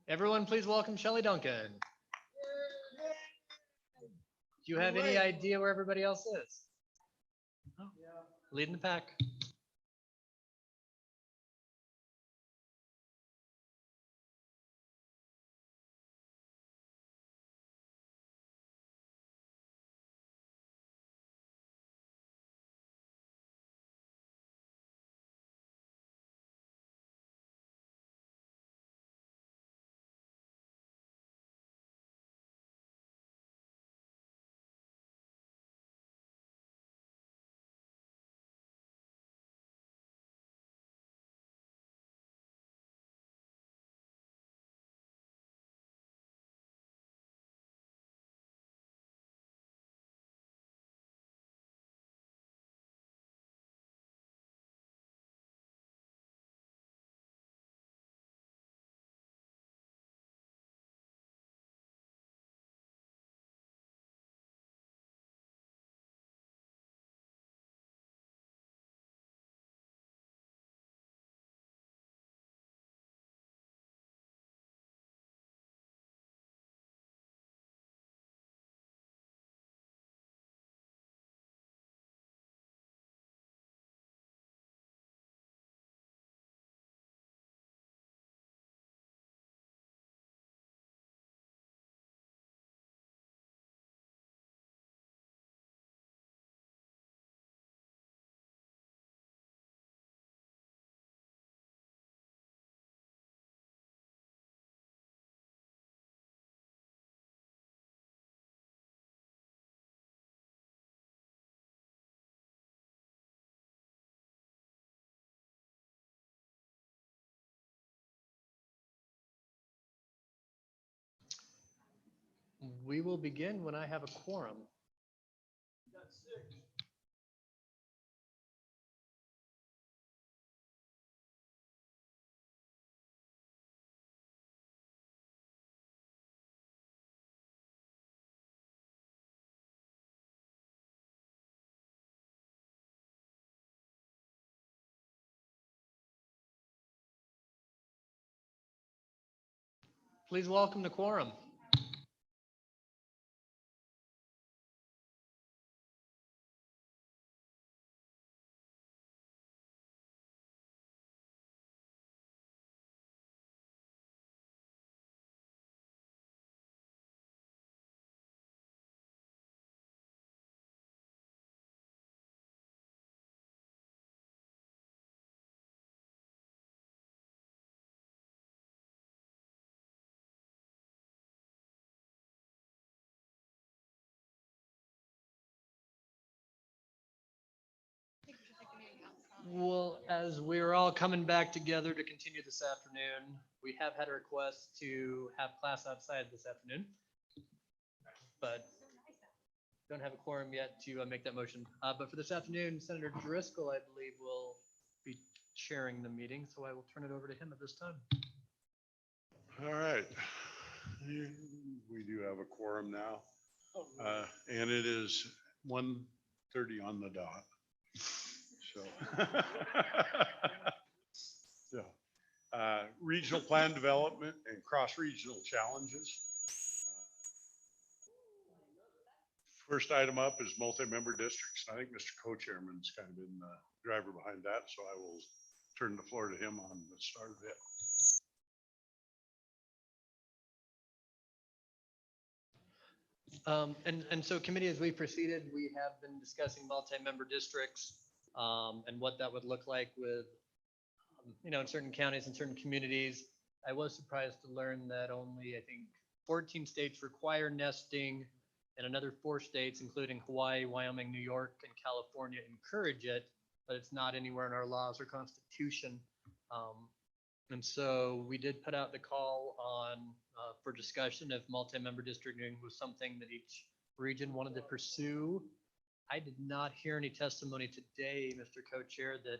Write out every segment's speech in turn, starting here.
Everyone, please welcome Shelley Duncan. Do you have any idea where everybody else is? Oh, leading the pack. We will begin when I have a quorum. Please welcome the quorum. Well, as we're all coming back together to continue this afternoon, we have had a request to have class outside this afternoon, but don't have a quorum yet to make that motion. But for this afternoon, Senator Driscoll, I believe, will be chairing the meeting, so I will turn it over to him at this time. All right. We do have a quorum now. And it is 1:30 on the dot. So. Regional plan development and cross-regional challenges. First item up is multi-member districts. I think Mr. Co-Chairman's kind of been the driver behind that, so I will turn the floor to him on the start of it. And so committee, as we proceeded, we have been discussing multi-member districts and what that would look like with, in certain counties and certain communities. I was surprised to learn that only, I think, 14 states require nesting and another 4 states, including Hawaii, Wyoming, New York, and California, encourage it, but it's not anywhere in our laws or constitution. And so we did put out the call on for discussion if multi-member districting was something that each region wanted to pursue. I did not hear any testimony today, Mr. Co-Chair, that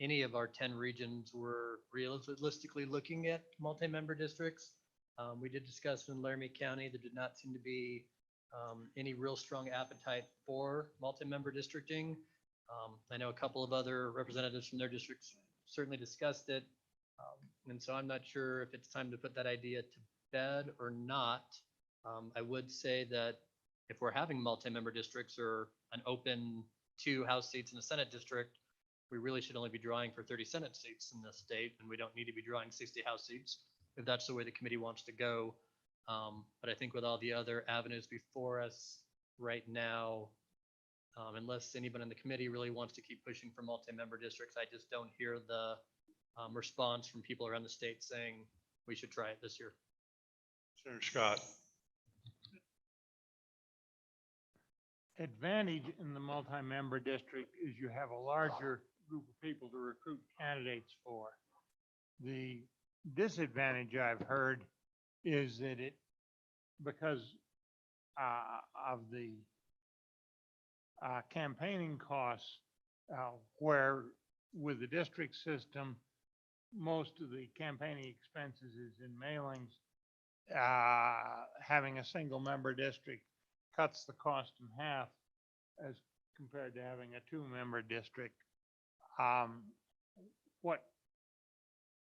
any of our 10 regions were realistically looking at multi-member districts. We did discuss in Laramie County, there did not seem to be any real strong appetite for multi-member districting. I know a couple of other representatives from their districts certainly discussed it. And so I'm not sure if it's time to put that idea to bed or not. I would say that if we're having multi-member districts or an open 2 House seats in a Senate district, we really should only be drawing for 30 Senate seats in the state, and we don't need to be drawing 60 House seats if that's the way the committee wants to go. But I think with all the other avenues before us right now, unless anybody in the committee really wants to keep pushing for multi-member districts, I just don't hear the response from people around the state saying we should try it this year. Senator Scott. Advantage in the multi-member district is you have a larger group of people to recruit candidates for. The disadvantage I've heard is that because of the campaigning costs, where with the district system, most of the campaigning expenses is in mailings, having a single member district cuts the cost in half as compared to having a 2-member district. What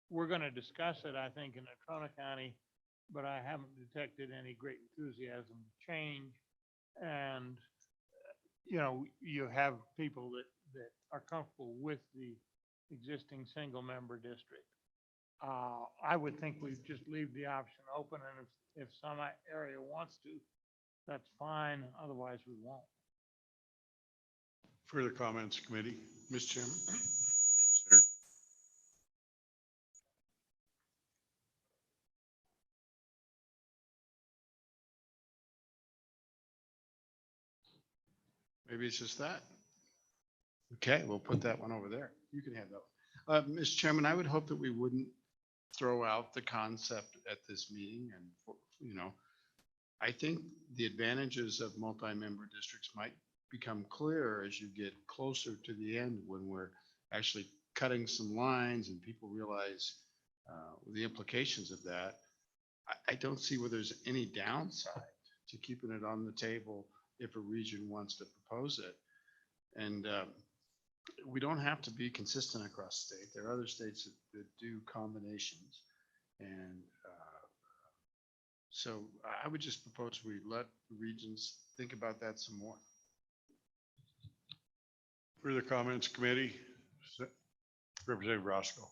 we're going to discuss it, I think, in Natrona County, but I haven't detected any great enthusiasm to change. And, you have people that are comfortable with the existing single member district. I would think we just leave the option open, and if some area wants to, that's fine. Otherwise, we won't. Further comments, committee? Mr. Chairman? Senator. Maybe it's just that. Okay, we'll put that one over there. You can have that one. Mr. Chairman, I would hope that we wouldn't throw out the concept at this meeting. And, I think the advantages of multi-member districts might become clearer as you get closer to the end, when we're actually cutting some lines and people realize the implications of that. I don't see where there's any downside to keeping it on the table if a region wants to propose it. And we don't have to be consistent across the state. There are other states that do combinations. And so I would just propose we let the regions think about that some more. Further comments, committee? Representative Roscoe.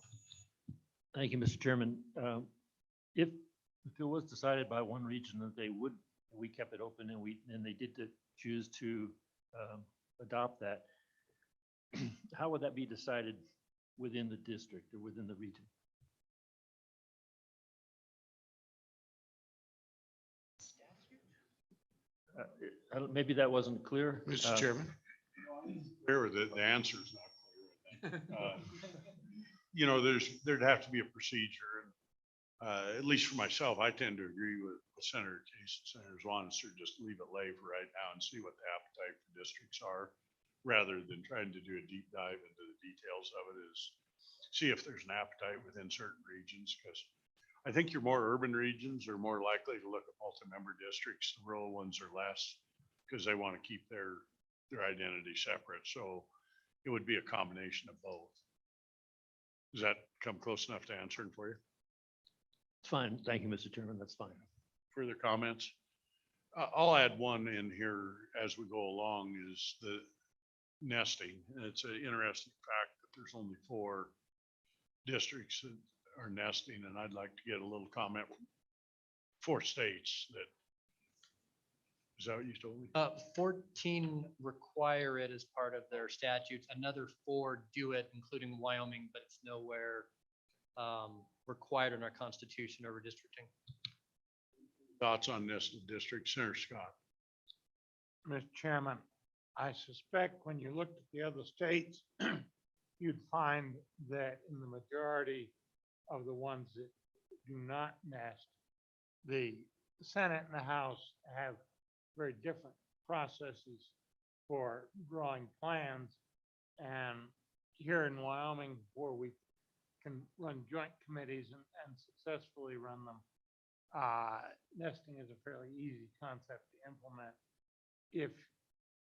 Thank you, Mr. Chairman. If it was decided by one region that we kept it open and they did choose to adopt that, how would that be decided within the district or within the region? Maybe that wasn't clear. Mr. Chairman? Clear, the answer is not clear. There'd have to be a procedure. And at least for myself, I tend to agree with Senator Case and Senator Zwanster, just leave it lay for right now and see what the appetite for districts are, rather than trying to do a deep dive into the details of it. Is see if there's an appetite within certain regions, because I think your more urban regions are more likely to look at multi-member districts. The rural ones are less, because they want to keep their identity separate. So it would be a combination of both. Does that come close enough to answering for you? It's fine. Thank you, Mr. Chairman. That's fine. Further comments? I'll add one in here as we go along, is the nesting. And it's an interesting fact that there's only 4 districts that are nesting, and I'd like to get a little comment from 4 states that. Is that what you told me? 14 require it as part of their statutes. Another 4 do it, including Wyoming, but it's nowhere required in our constitution or redistricting. Thoughts on nested districts, Senator Scott? Mr. Chairman, I suspect when you looked at the other states, you'd find that in the majority of the ones that do not nest, the Senate and the House have very different processes for drawing plans. And here in Wyoming, where we can run joint committees and successfully run them, nesting is a fairly easy concept to implement. If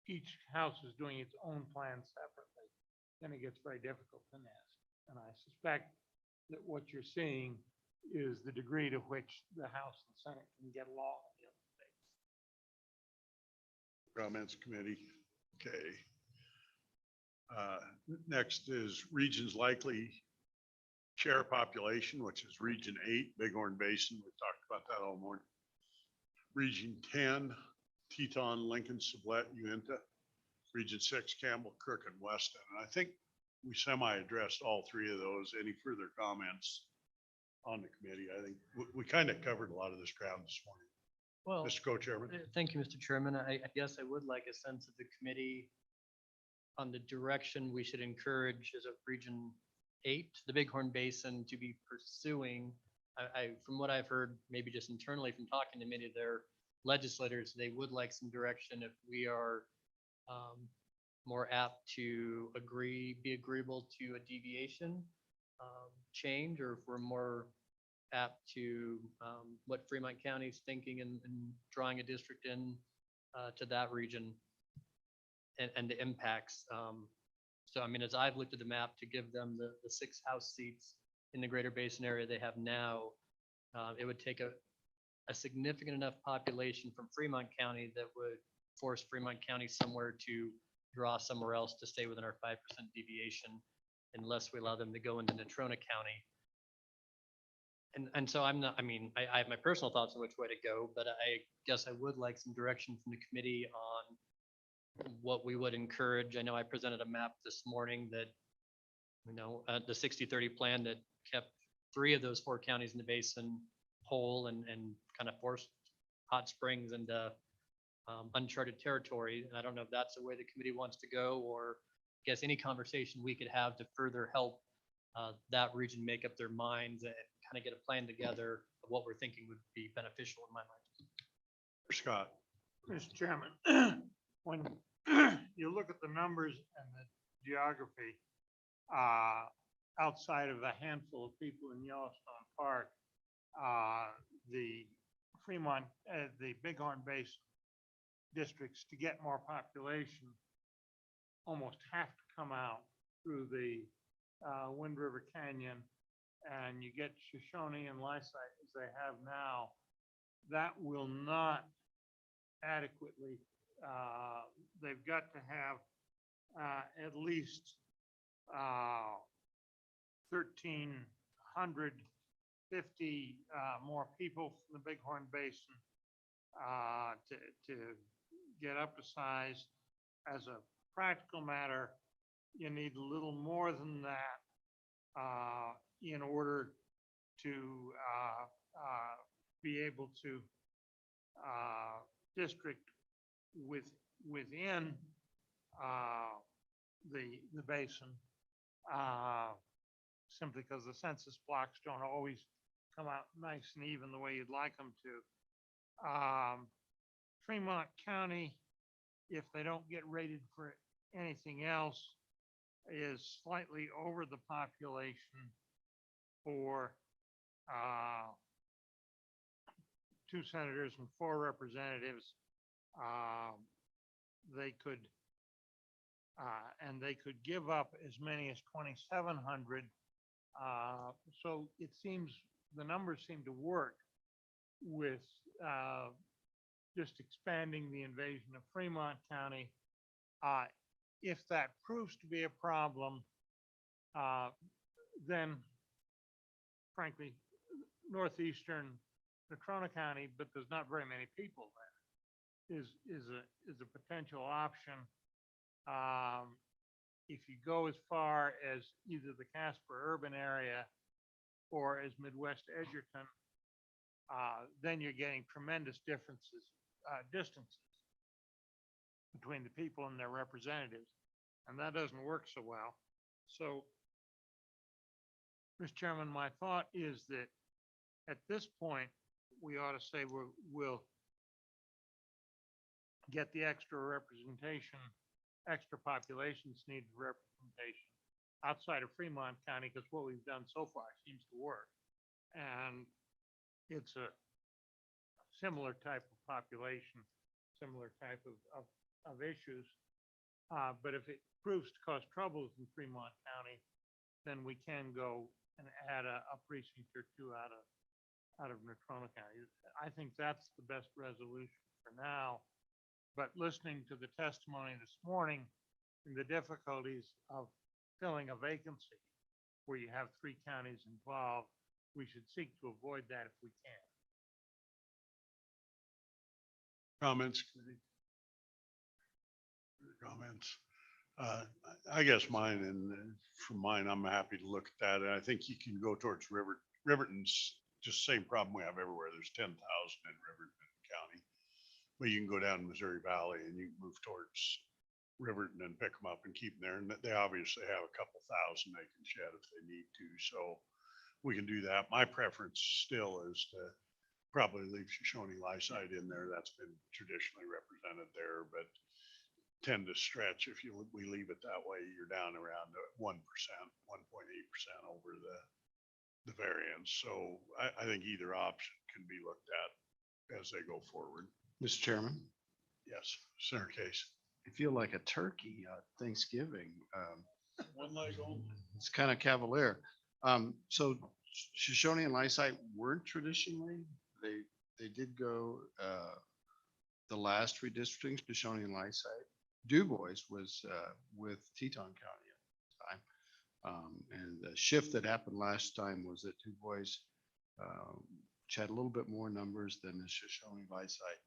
each house is doing its own plan separately, then it gets very difficult to nest. And I suspect that what you're seeing is the degree to which the House and Senate can get along in the other states. Comments committee. Okay. Next is regions likely share population, which is Region 8, Bighorn Basin. We've talked about that all morning. Region 10, Teton, Lincoln, Sublette, Uinta. Region 6, Campbell, Crook, and Weston. And I think we semi-addressed all three of those. Any further comments on the committee? I think we kind of covered a lot of this ground this morning. Well, Mr. Co-Chairman. thank you, Mr. Chairman. I guess I would like a sense of the committee on the direction we should encourage as a Region 8, the Bighorn Basin, to be pursuing. From what I've heard, maybe just internally from talking to many of their legislators, they would like some direction if we are more apt to be agreeable to a deviation change, or if we're more apt to what Fremont County is thinking and drawing a district in to that region and the impacts. So, I mean, as I've looked at the map to give them the 6 House seats in the Greater Basin area they have now, it would take a significant enough population from Fremont County that would force Fremont County somewhere to draw somewhere else to stay within our 5% deviation, unless we allow them to go into Natrona County. And so I'm not, I mean, I have my personal thoughts on which way to go, but I guess I would like some direction from the committee on what we would encourage. I know I presented a map this morning that, the 60-30 plan that kept 3 of those 4 counties in the basin whole and kind of forced Hot Springs into uncharted territory. And I don't know if that's the way the committee wants to go, or I guess any conversation we could have to further help that region make up their minds and kind of get a plan together of what we're thinking would be beneficial in my mind. Scott. Mr. Chairman, when you look at the numbers and the geography, outside of a handful of people in Yellowstone Park, the Fremont, the Bighorn Basin districts, to get more population, almost have to come out through the Wind River Canyon, and you get Shoshone and Lysite as they have now. That will not adequately, they've got to have at least 1,350 more people from the Bighorn Basin to get up to size. As a practical matter, you need a little more than that in order to be able to district within the basin, simply because the census blocks don't always come out nice and even the way you'd like them to. Fremont County, if they don't get rated for anything else, is slightly over the population for 2 senators and 4 representatives. They could give up as many as 2,700. So it seems the numbers seem to work with just expanding the invasion of Fremont County. If that proves to be a problem, then frankly, northeastern Natrona County, but there's not very many people there, is a potential option. If you go as far as either the Casper urban area or as Midwest Edgerton, then you're getting tremendous distances between the people and their representatives, and that doesn't work so well. So, Mr. Chairman, my thought is that at this point, we ought to say we'll get the extra representation, extra populations needed representation outside of Fremont County, because what we've done so far seems to work. And it's a similar type of population, similar type of issues. But if it proves to cause troubles in Fremont County, then we can go and add a precinct or two out of Natrona County. I think that's the best resolution for now. But listening to the testimony this morning and the difficulties of filling a vacancy where you have 3 counties involved, we should seek to avoid that if we can. Comments? Comments? I guess mine, and from mine, I'm happy to look at that. And I think you can go towards Riverton's just the same problem we have everywhere. There's 10,000 in Riverton County. But you can go down Missouri Valley and you can move towards Riverton and pick them up and keep them there. And they obviously have a couple thousand they can shed if they need to. So we can do that. My preference still is to probably leave Shoshone Lyside in there. That's been traditionally represented there, but tend to stretch. If we leave it that way, you're down around 1%, 1.8% over the variance. So I think either option can be looked at as they go forward. Mr. Chairman, Yes, Senator Case. I feel like a turkey at Thanksgiving. One leg only. It's kind of cavalier. So Shoshone and Lysite weren't traditionally, they did go, the last redistricting, Shoshone and Lysite. Du Bois was with Teton County at the time. And the shift that happened last time was that Du Bois had a little bit more numbers than the Shoshone Lysite.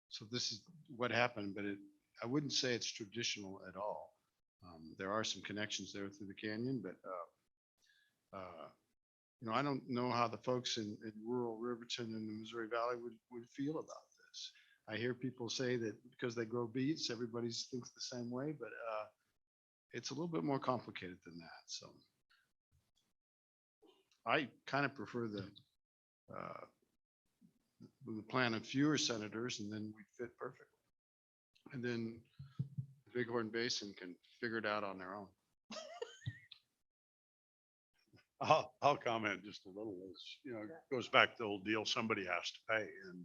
So this is what happened, but I wouldn't say it's traditional at all. There are some connections there through the canyon, but I don't know how the folks in rural Riverton and the Missouri Valley would feel about this. I hear people say that because they grow beets, everybody thinks the same way, but it's a little bit more complicated than that. So I kind of prefer the plan of fewer senators, and then we fit perfectly. And then the Bighorn Basin can figure it out on their own. I'll comment just a little. It goes back to the old deal. Somebody has to pay. And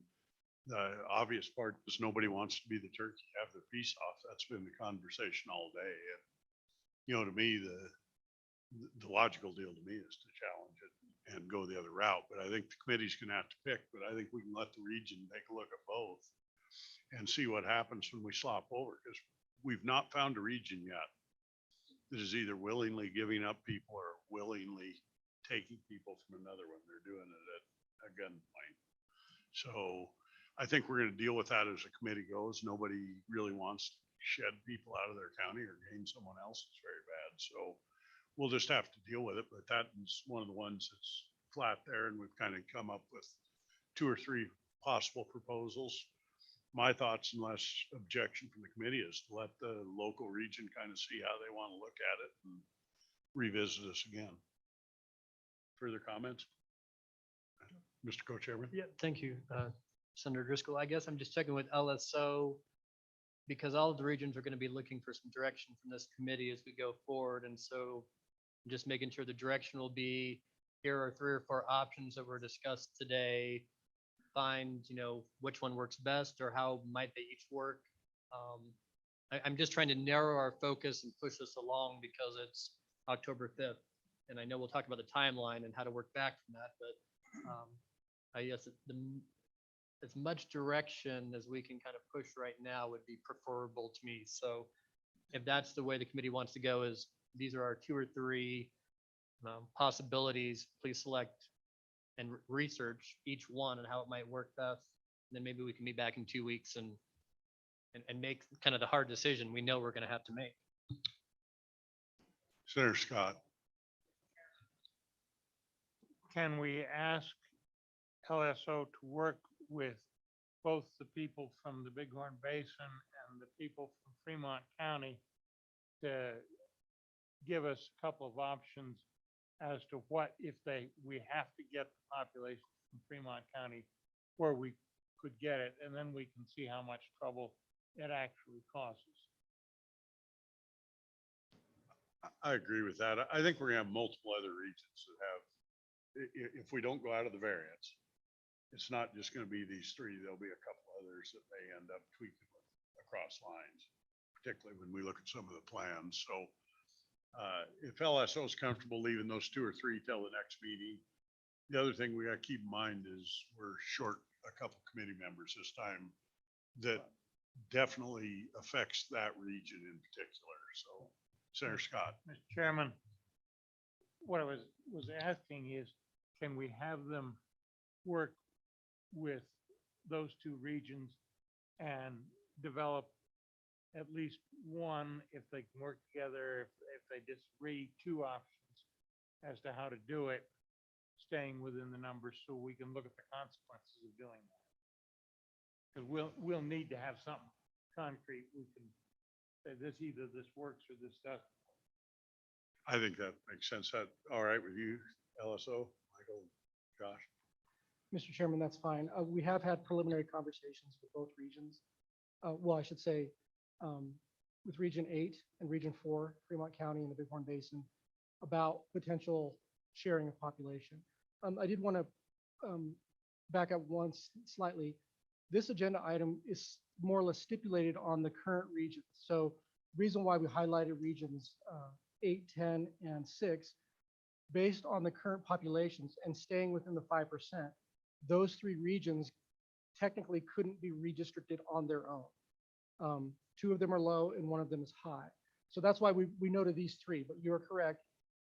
the obvious part is nobody wants to be the turkey, have their piece off. That's been the conversation all day. And, to me, the logical deal to me is to challenge it and go the other route. But I think the committee's going to have to pick, but I think we can let the region take a look at both and see what happens when we slop over, because we've not found a region yet that is either willingly giving up people or willingly taking people from another one. They're doing it at a gunpoint. So I think we're going to deal with that as the committee goes. Nobody really wants to shed people out of their county or gain someone else's very bad. So we'll just have to deal with it. But that is one of the ones that's flat there. And we've kind of come up with 2 or 3 possible proposals. My thoughts, unless objection from the committee, is to let the local region kind of see how they want to look at it and revisit us again. Further comments? Mr. Co-Chairman? Yeah, thank you, Senator Driscoll. I guess I'm just checking with LSO because all of the regions are going to be looking for some direction from this committee as we go forward. And so just making sure the direction will be, here are 3 or 4 options that were discussed today. Find, which one works best or how might they each work. I'm just trying to narrow our focus and push us along because it's October 5th. And I know we'll talk about the timeline and how to work back from that, but I guess as much direction as we can kind of push right now would be preferable to me. So if that's the way the committee wants to go, is these are our 2 or 3 possibilities, please select and research each one and how it might work best. And then maybe we can be back in 2 weeks and make kind of the hard decision we know we're going to have to make. Senator Scott? Can we ask LSO to work with both the people from the Bighorn Basin and the people from Fremont County to give us a couple of options as to what, if we have to get the population from Fremont County, where we could get it, and then we can see how much trouble it actually causes. I agree with that. I think we're gonna have multiple other regions that have, if we don't go out of the variance, it's not just gonna be these 3. There'll be a couple others that may end up tweaking with across lines, particularly when we look at some of the plans. So If LSO is comfortable leaving those 2 or 3 till the next meeting, the other thing we gotta keep in mind is we're short a couple committee members this time that definitely affects that region in particular. So Senator Scott. Mr. Chairman, what I was asking is, can we have them work with those 2 regions and develop at least one, if they can work together, if they disagree, 2 options as to how to do it, staying within the numbers so we can look at the consequences of doing that. Because we'll need to have something concrete. We can say either this works or this doesn't. I think that makes sense. That all right with you, LSO, Michael, Josh? Mr. Chairman, that's fine. We have had preliminary conversations with both regions. Well, I should say, with Region 8 and Region 4, Fremont County and the Bighorn Basin, about potential sharing of population. I did want to back up once slightly. This agenda item is more or less stipulated on the current region. So the reason why we highlighted regions 8, 10, and 6, based on the current populations and staying within the 5%, those 3 regions technically couldn't be redistricted on their own. 2 of them are low and 1 of them is high. So that's why we noted these 3, but you're correct.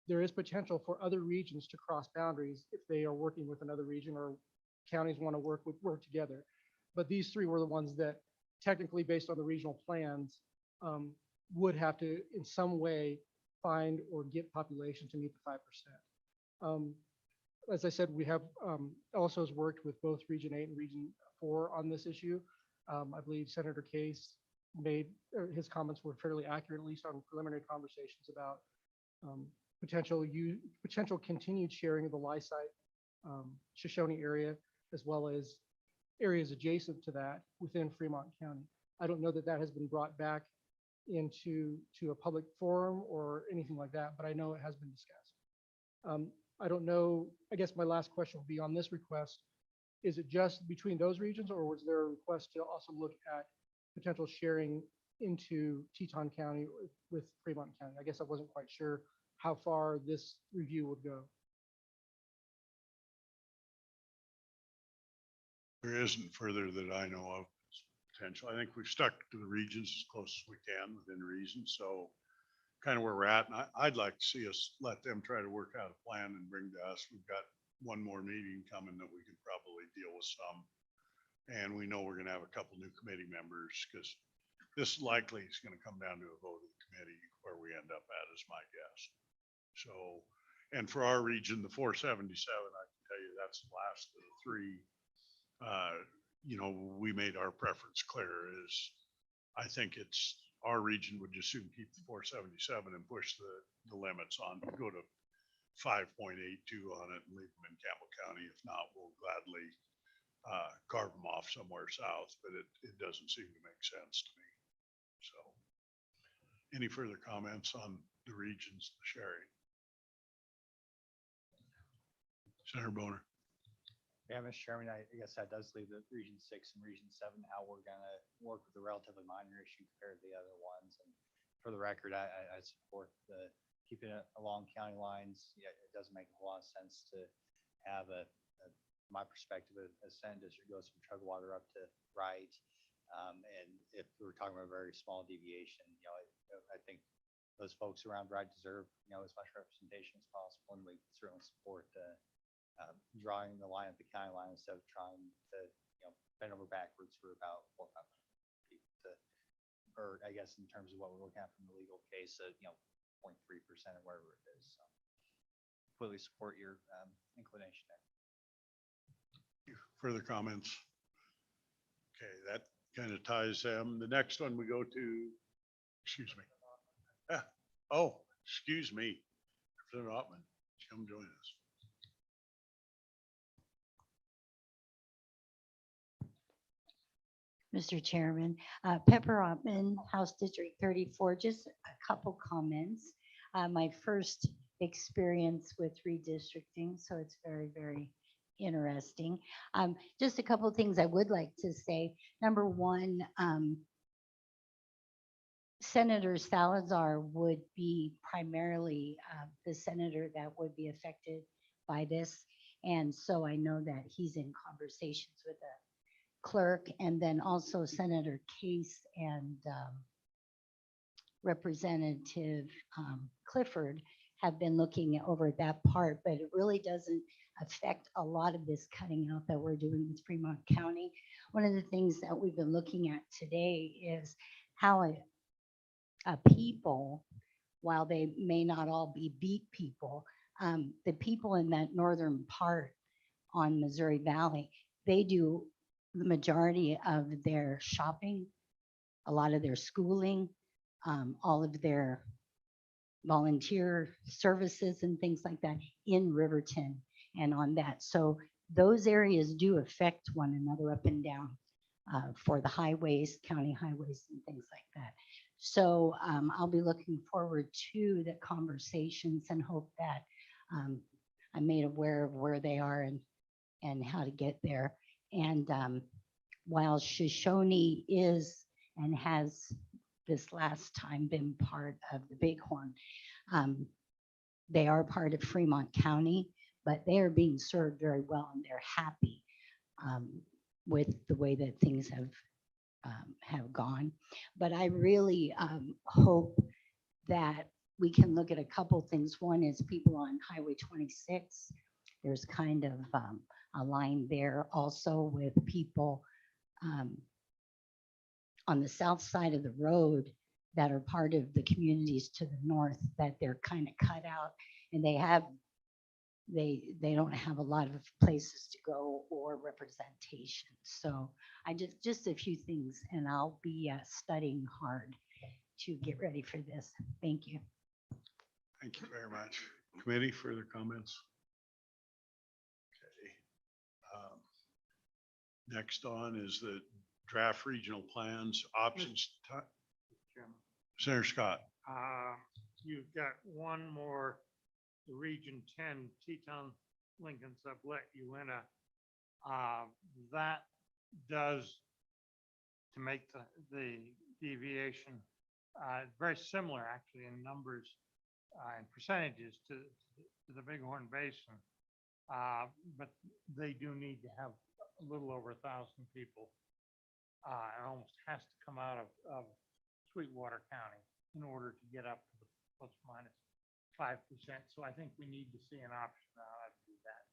There is potential for other regions to cross boundaries if they are working with another region or counties want to work together. But these 3 were the ones that technically, based on the regional plans, would have to in some way find or get population to meet the 5%. As I said, we have also has worked with both Region 8 and Region 4 on this issue. I believe Senator Case made, his comments were fairly accurate, at least on preliminary conversations about potential continued sharing of the Lysite, Shoshone area, as well as areas adjacent to that within Fremont County. I don't know that that has been brought back into a public forum or anything like that, but I know it has been discussed. I don't know, I guess my last question will be on this request. Is it just between those regions, or was there a request to also look at potential sharing into Teton County with Fremont County? I guess I wasn't quite sure how far this review would go. There isn't further that I know of potential. I think we've stuck to the regions as close as we can within reason. So kind of where we're at. And I'd like to see us let them try to work out a plan and bring to us. We've got 1 more meeting coming that we can probably deal with some. And we know we're going to have a couple new committee members because this likely is going to come down to a vote of the committee where we end up at, is my guess. So, and for our region, the 477, I can tell you that's the last of the 3. You know, we made our preference clear is I think it's our region would just soon keep the 477 and push the limits on, go to 5.82 on it and leave them in Campbell County. If not, we'll gladly carve them off somewhere south, but it doesn't seem to make sense to me. So any further comments on the regions, the sharing? Senator Boner. Yeah, Mr. Chairman, I guess that does leave the Region 6 and Region 7, how we're gonna work with the relatively minor issue compared to the other ones. And for the record, I support the keeping it along county lines. Yeah, it doesn't make a whole lot of sense to have my perspective, a Senate district goes from Chugwater up to Wright. And if we're talking about a very small deviation, you know, I think those folks around Wright deserve, you know, as much representation as possible, and we certainly support drawing the line at the county line instead of trying to, you know, bend over backwards for about 400 people or I guess in terms of what we're looking at from the legal case, you know, 0.3% or whatever it is. So completely support your inclination there. Further comments? Okay, that kind of ties them. The next one we go to, excuse me. Oh, excuse me. Representative Ottman, come join us. Mr. Chairman, Pepper Ottman, House District 34, just a couple comments. My first experience with redistricting, so it's very, very interesting. Just a couple of things I would like to say. Number one, Senator Salazar would be primarily the senator that would be affected by this. And so I know that he's in conversations with the clerk, and then also Senator Case and Representative Clifford have been looking over that part, but it really doesn't affect a lot of this cutting out that we're doing with Fremont County. One of the things that we've been looking at today is how a people, while they may not all be beat people, the people in that northern part on Missouri Valley, they do the majority of their shopping, a lot of their schooling, all of their volunteer services and things like that in Riverton and on that. So those areas do affect one another up and down for the highways, county highways and things like that. So I'll be looking forward to the conversations and hope that I'm made aware of where they are and how to get there. And while Shoshone is and has this last time been part of the Bighorn, they are part of Fremont County, but they are being served very well and they're happy with the way that things have gone. But I really hope that we can look at a couple things. One is people on Highway 26. There's kind of a line there also with people on the south side of the road that are part of the communities to the north, that they're kind of cut out and they don't have a lot of places to go or representation. So I just a few things, and I'll be studying hard to get ready for this. Thank you. Thank you very much. Committee, further comments? Okay. Next on is the draft regional plans, options. Chairman. Senator Scott. You've got one more, the Region 10, Teton, Lincoln Sublet, Uinta. That does, to make the deviation very similar actually in numbers and percentages to the Bighorn Basin. But they do need to have a little over 1,000 people. It almost has to come out of Sweetwater County in order to get up to the plus minus 5%. So I think we need to see an option on how to do that.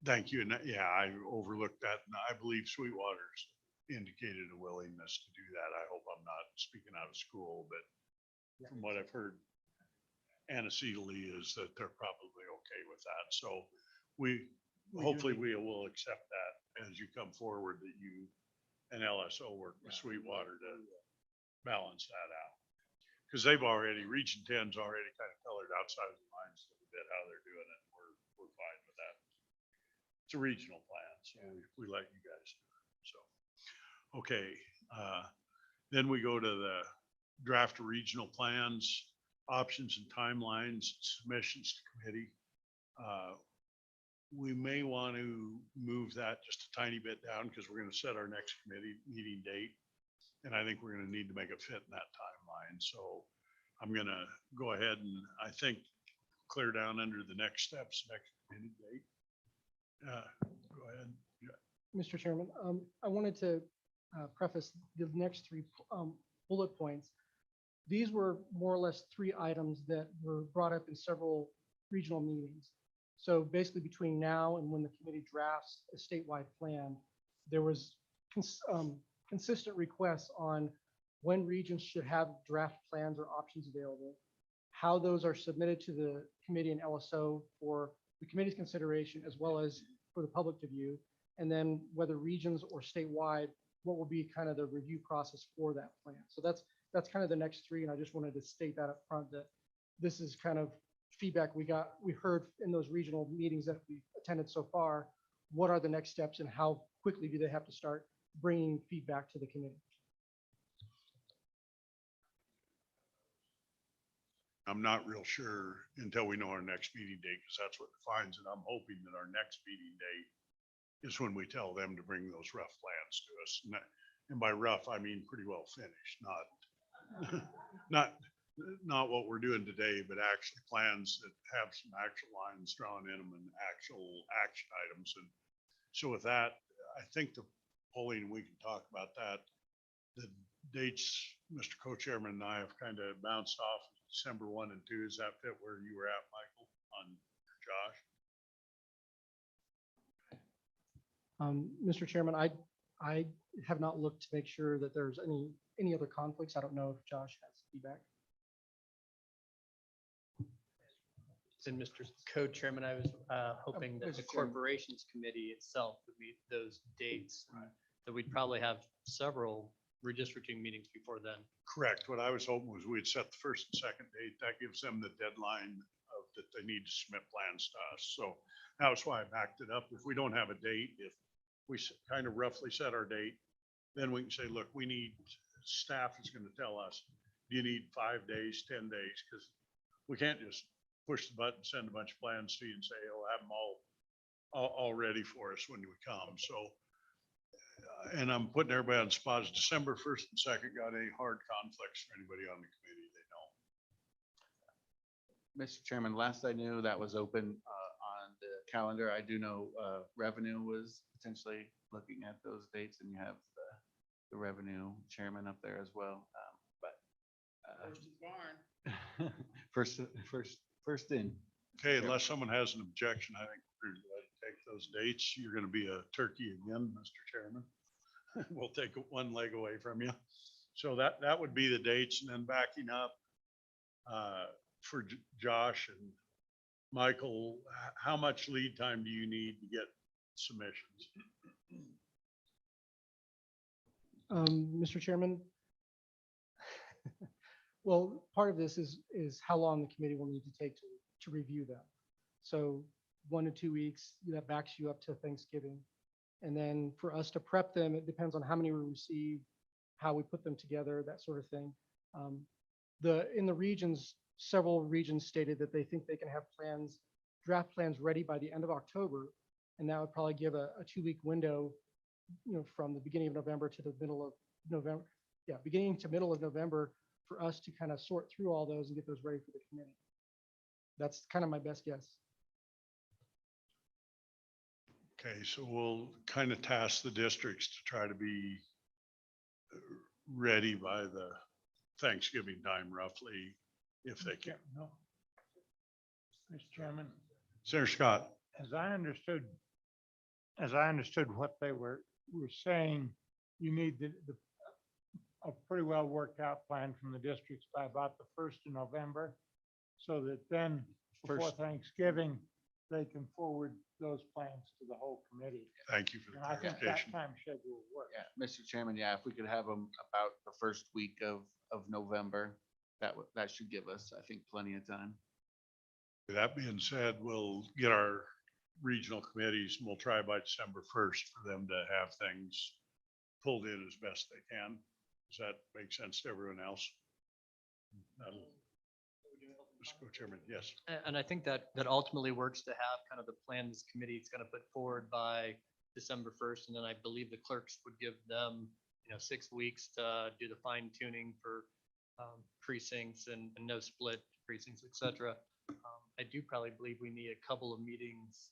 Thank you. And yeah, I overlooked that. And I believe Sweetwater's indicated a willingness to do that. I hope I'm not speaking out of school, but from what I've heard anecdotally is that they're probably okay with that. So hopefully we will accept that as you come forward, that you and LSO work with Sweetwater to balance that out. Because Region 10's already kind of colored outside of the lines a little bit how they're doing it. We're fine with that. It's a regional plan, so we let you guys do it. So, okay. Then we go to the draft regional plans, options and timelines, submissions to committee. We may want to move that just a tiny bit down because we're going to set our next committee meeting date. And I think we're going to need to make it fit in that timeline. So I'm going to go ahead and I think clear down under the next steps, next committee date. Go ahead. Yeah. Mr. Chairman, I wanted to preface the next three bullet points. These were more or less three items that were brought up in several regional meetings. So basically between now and when the committee drafts a statewide plan, there was consistent requests on when regions should have draft plans or options available, how those are submitted to the committee and LSO for the committee's consideration, as well as for the public to view, and then whether regions or statewide, what will be kind of the review process for that plan. So that's kind of the next three, and I just wanted to state that up front, that this is kind of feedback we heard in those regional meetings that we attended so far. What are the next steps and how quickly do they have to start bringing feedback to the committee? I'm not real sure until we know our next meeting date, because that's what defines it. I'm hoping that our next meeting date is when we tell them to bring those rough plans to us. And by rough, I mean pretty well finished, not Not, not what we're doing today, but actually plans that have some actual lines drawn in them and actual action items. And so with that, I think the polling, we can talk about that. The dates, Mr. Co-Chairman and I have kind of bounced off December 1 and 2. Does that fit where you were at, Michael, on Josh? Mr. Chairman, I have not looked to make sure that there's any other conflicts. I don't know if Josh has feedback. And Mr. Co-Chairman, I was hoping that the Mr. Chairman. corporations committee itself would meet those dates. That we'd probably have several redistricting meetings before then. Correct. What I was hoping was we'd set the first and second date. That gives them the deadline of that they need to submit plans to us. So that's why I backed it up. If we don't have a date, if we kind of roughly set our date, then we can say, look, we need, staff is going to tell us, do you need 5 days, 10 days? Because we can't just push the button, send a bunch of plans to you and say, oh, have them all ready for us when we come. So, and I'm putting everybody on the spot. Is December 1st and 2nd got any hard conflicts for anybody on the committee they know? Mr. Chairman, last I knew that was open on the calendar. I do know revenue was potentially looking at those dates, and you have the revenue chairman up there as well. First in. Okay, unless someone has an objection, I think we're going to take those dates. You're going to be a turkey again, Mr. Chairman. We'll take one leg away from you. So that would be the dates, and then backing up for Josh and Michael, how much lead time do you need to get submissions? Mr. Chairman, well, part of this is how long the committee will need to take to review them. So 1 to 2 weeks, that backs you up to Thanksgiving. And then for us to prep them, it depends on how many we receive, how we put them together, that sort of thing. In the regions, several regions stated that they think they can have plans, draft plans ready by the end of October. And that would probably give a 2-week window, from the beginning of November to the middle of November. Yeah, beginning to middle of November for us to kind of sort through all those and get those ready for the committee. That's kind of my best guess. Okay, so we'll kind of task the districts to try to be ready by the Thanksgiving time roughly, if they can. No. Mr. Chairman, Senator Scott, as I understood what they were saying, you need a pretty well worked out plan from the districts by about the 1st of November, so that then before Thanksgiving, they can forward those plans to the whole committee. thank you for the And I think that clarification. time schedule will work. Yeah, Mr. Chairman, yeah, if we could have them about the first week of November, that should give us, I think, plenty of time. That being said, we'll get our regional committees and we'll try by December 1st for them to have things pulled in as best they can. Does that make sense to everyone else? Mr. Co-Chairman, yes. And I think that ultimately works to have kind of the plan this committee is going to put forward by December 1st. And then I believe the clerks would give them, 6 weeks to do the fine tuning for precincts and no split precincts, et cetera. I do probably believe we need a couple of meetings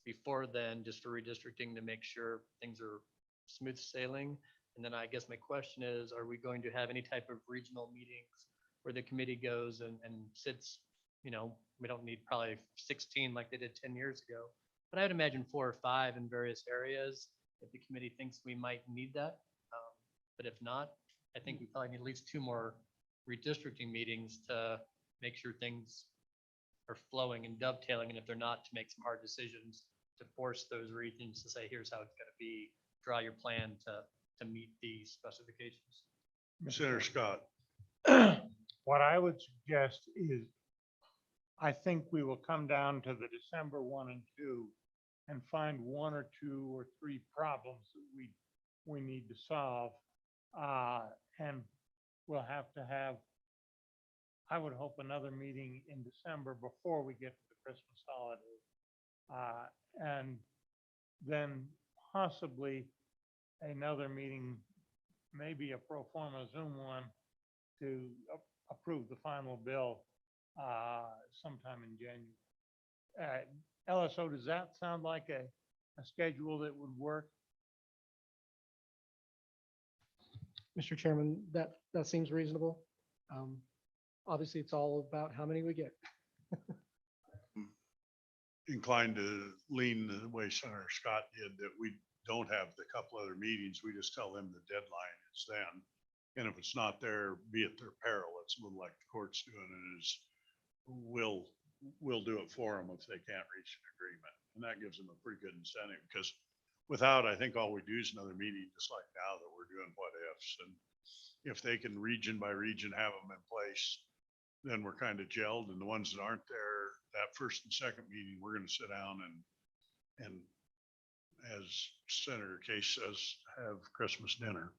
before then, just for redistricting to make sure things are smooth sailing. And then I guess my question is, are we going to have any type of regional meetings where the committee goes and sits, we don't need probably 16 like they did 10 years ago, but I would imagine 4 or 5 in various areas if the committee thinks we might need that. But if not, I think we probably need at least 2 more redistricting meetings to make sure things are flowing and dovetailing. And if they're not, to make some hard decisions to force those regions to say, here's how it's going to be, draw your plan to meet these specifications. Senator Scott. What I would suggest is, I think we will come down to the December 1 and 2 and find 1 or 2 or 3 problems that we need to solve. And we'll have to have, I would hope, another meeting in December before we get to the Christmas holiday. And then possibly another meeting, maybe a pro forma Zoom one, to approve the final bill sometime in January. LSO, does that sound like a schedule that would work? Mr. Chairman, that seems reasonable. Obviously, it's all about how many we get. Inclined to lean the way Senator Scott did, that we don't have the couple other meetings. We just tell them the deadline is then. And if it's not there, be at their peril. It's a little like the court's doing it is we'll do it for them if they can't reach an agreement. And that gives them a pretty good incentive because without, I think all we do is another meeting, just like now that we're doing what ifs. And if they can region by region have them in place, then we're kind of gelled. And the ones that aren't there, that first and second meeting, we're going to sit down and as Senator Case says, have Christmas dinner.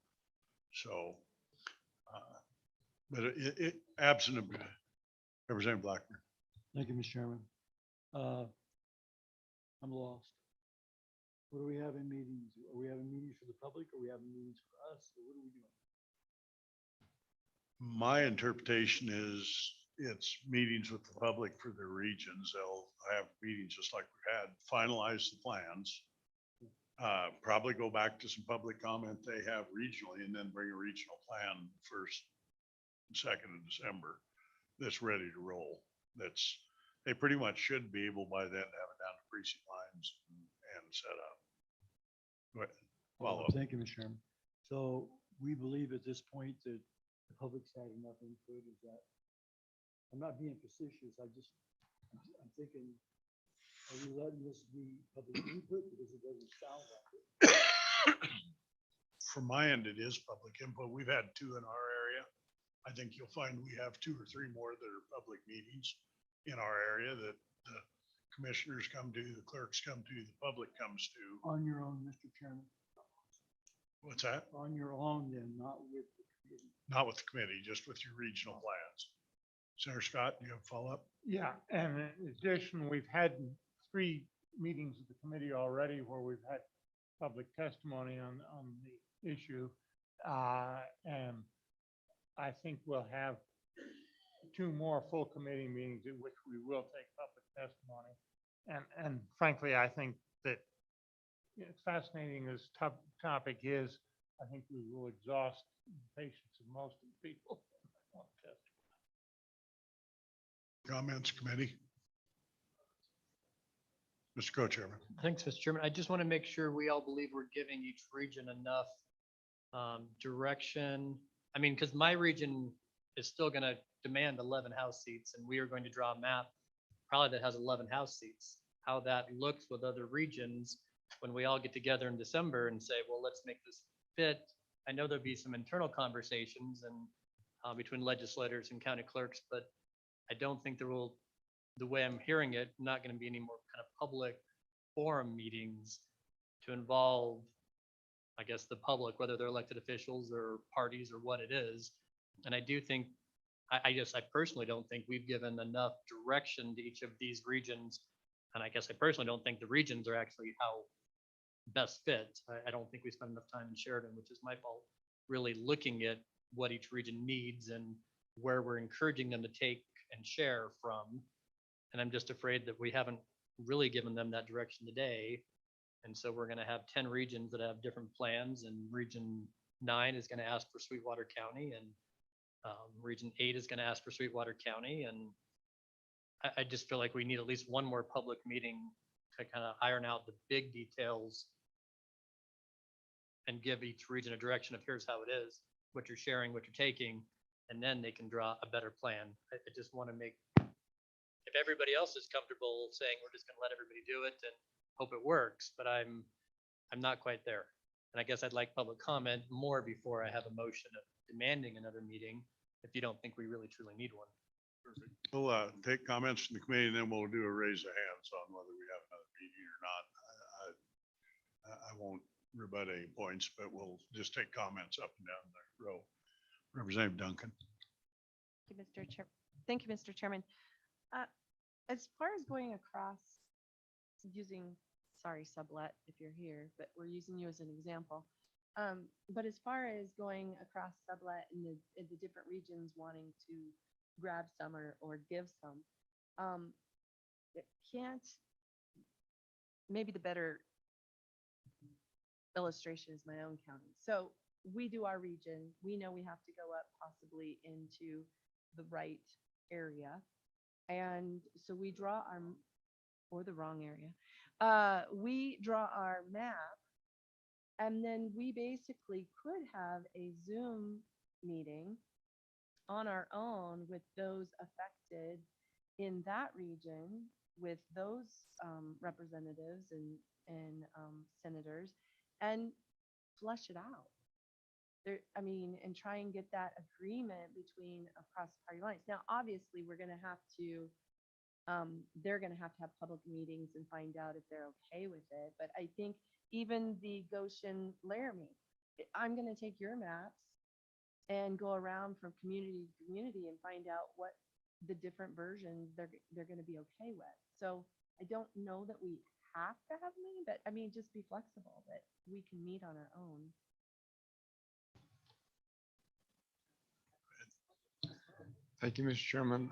So, but it absent of Representative Blackburn. Thank you, Mr. Chairman. I'm lost. What do we have in meetings? Are we having meetings for the public? Or are we having meetings for us? Or what are we doing? My interpretation is it's meetings with the public for their regions. They'll have meetings just like we had, finalize the plans. Probably go back to some public comment they have regionally and then bring a regional plan first and second of December that's ready to roll. They pretty much should be able by then to have it down to precinct lines and set up. But follow up. Thank you, Mr. Chairman. So we believe at this point that the public's had enough input. Is that, I'm not being facetious. I'm thinking, are we letting this be public input? Because it doesn't sound like it. From my end, it is public input. We've had 2 in our area. I think you'll find we have 2 or 3 more that are public meetings in our area that the commissioners come to, the clerks come to, the public comes to. On your own, Mr. Chairman. What's that? On your own, then, not with the committee. Not with the committee, just with your regional plans. Senator Scott, do you have a follow-up? Yeah, and in addition, we've had 3 meetings of the committee already where we've had public testimony on the issue. And I think we'll have 2 more full committee meetings in which we will take public testimony. And frankly, I think that it's fascinating as topic is, I think we will exhaust the patience of most of the people. Comments, committee? Mr. Co-Chairman. Thanks, Mr. Chairman. I just want to make sure we all believe we're giving each region enough direction. I mean, because my region is still going to demand 11 House seats, and we are going to draw a map probably that has 11 House seats. How that looks with other regions when we all get together in December and say, well, let's make this fit. I know there'll be some internal conversations and between legislators and county clerks, but I don't think there will, the way I'm hearing it, not going to be any more kind of public forum meetings to involve, I guess, the public, whether they're elected officials or parties or what it is. And I do think, I personally don't think we've given enough direction to each of these regions. And I guess I personally don't think the regions are actually how best fit. I don't think we spend enough time in Sheridan, which is my fault, really looking at what each region needs and where we're encouraging them to take and share from. And I'm just afraid that we haven't really given them that direction today. And so we're going to have 10 regions that have different plans, and region 9 is going to ask for Sweetwater County, and region 8 is going to ask for Sweetwater County. And I just feel like we need at least one more public meeting to kind of iron out the big details and give each region a direction of here's how it is, what you're sharing, what you're taking, and then they can draw a better plan. I just want to make, if everybody else is comfortable saying we're just going to let everybody do it and hope it works, but I'm not quite there. And I guess I'd like public comment more before I have a motion of demanding another meeting if you don't think we really truly need one. We'll take comments from the committee and then we'll do a raise of hands on whether we have another meeting or not. I won't rebut any points, but we'll just take comments up and down the row. Representative Duncan. Thank you, Mr. Chair. Thank you, Mr. Chairman. As far as going across using, sorry, sublet, if you're here, but we're using you as an example. But as far as going across sublet in the different regions wanting to grab some or give some, it can't, maybe the better illustration is my own county. So we do our region. We know we have to go up possibly into the right area. And so we draw our, or the wrong area. We draw our map, and then we basically could have a Zoom meeting on our own with those affected in that region, with those representatives and senators, and flush it out. There, I mean, and try and get that agreement between across party lines. Now, obviously, we're going to have to, they're going to have public meetings and find out if they're okay with it. But I think even the Goshen Laramie, I'm going to take your maps and go around from community to community and find out what the different versions they're going to be okay with. So I don't know that we have to have a meeting, but I mean, just be flexible that we can meet on our own. Thank you, Mr. Chairman.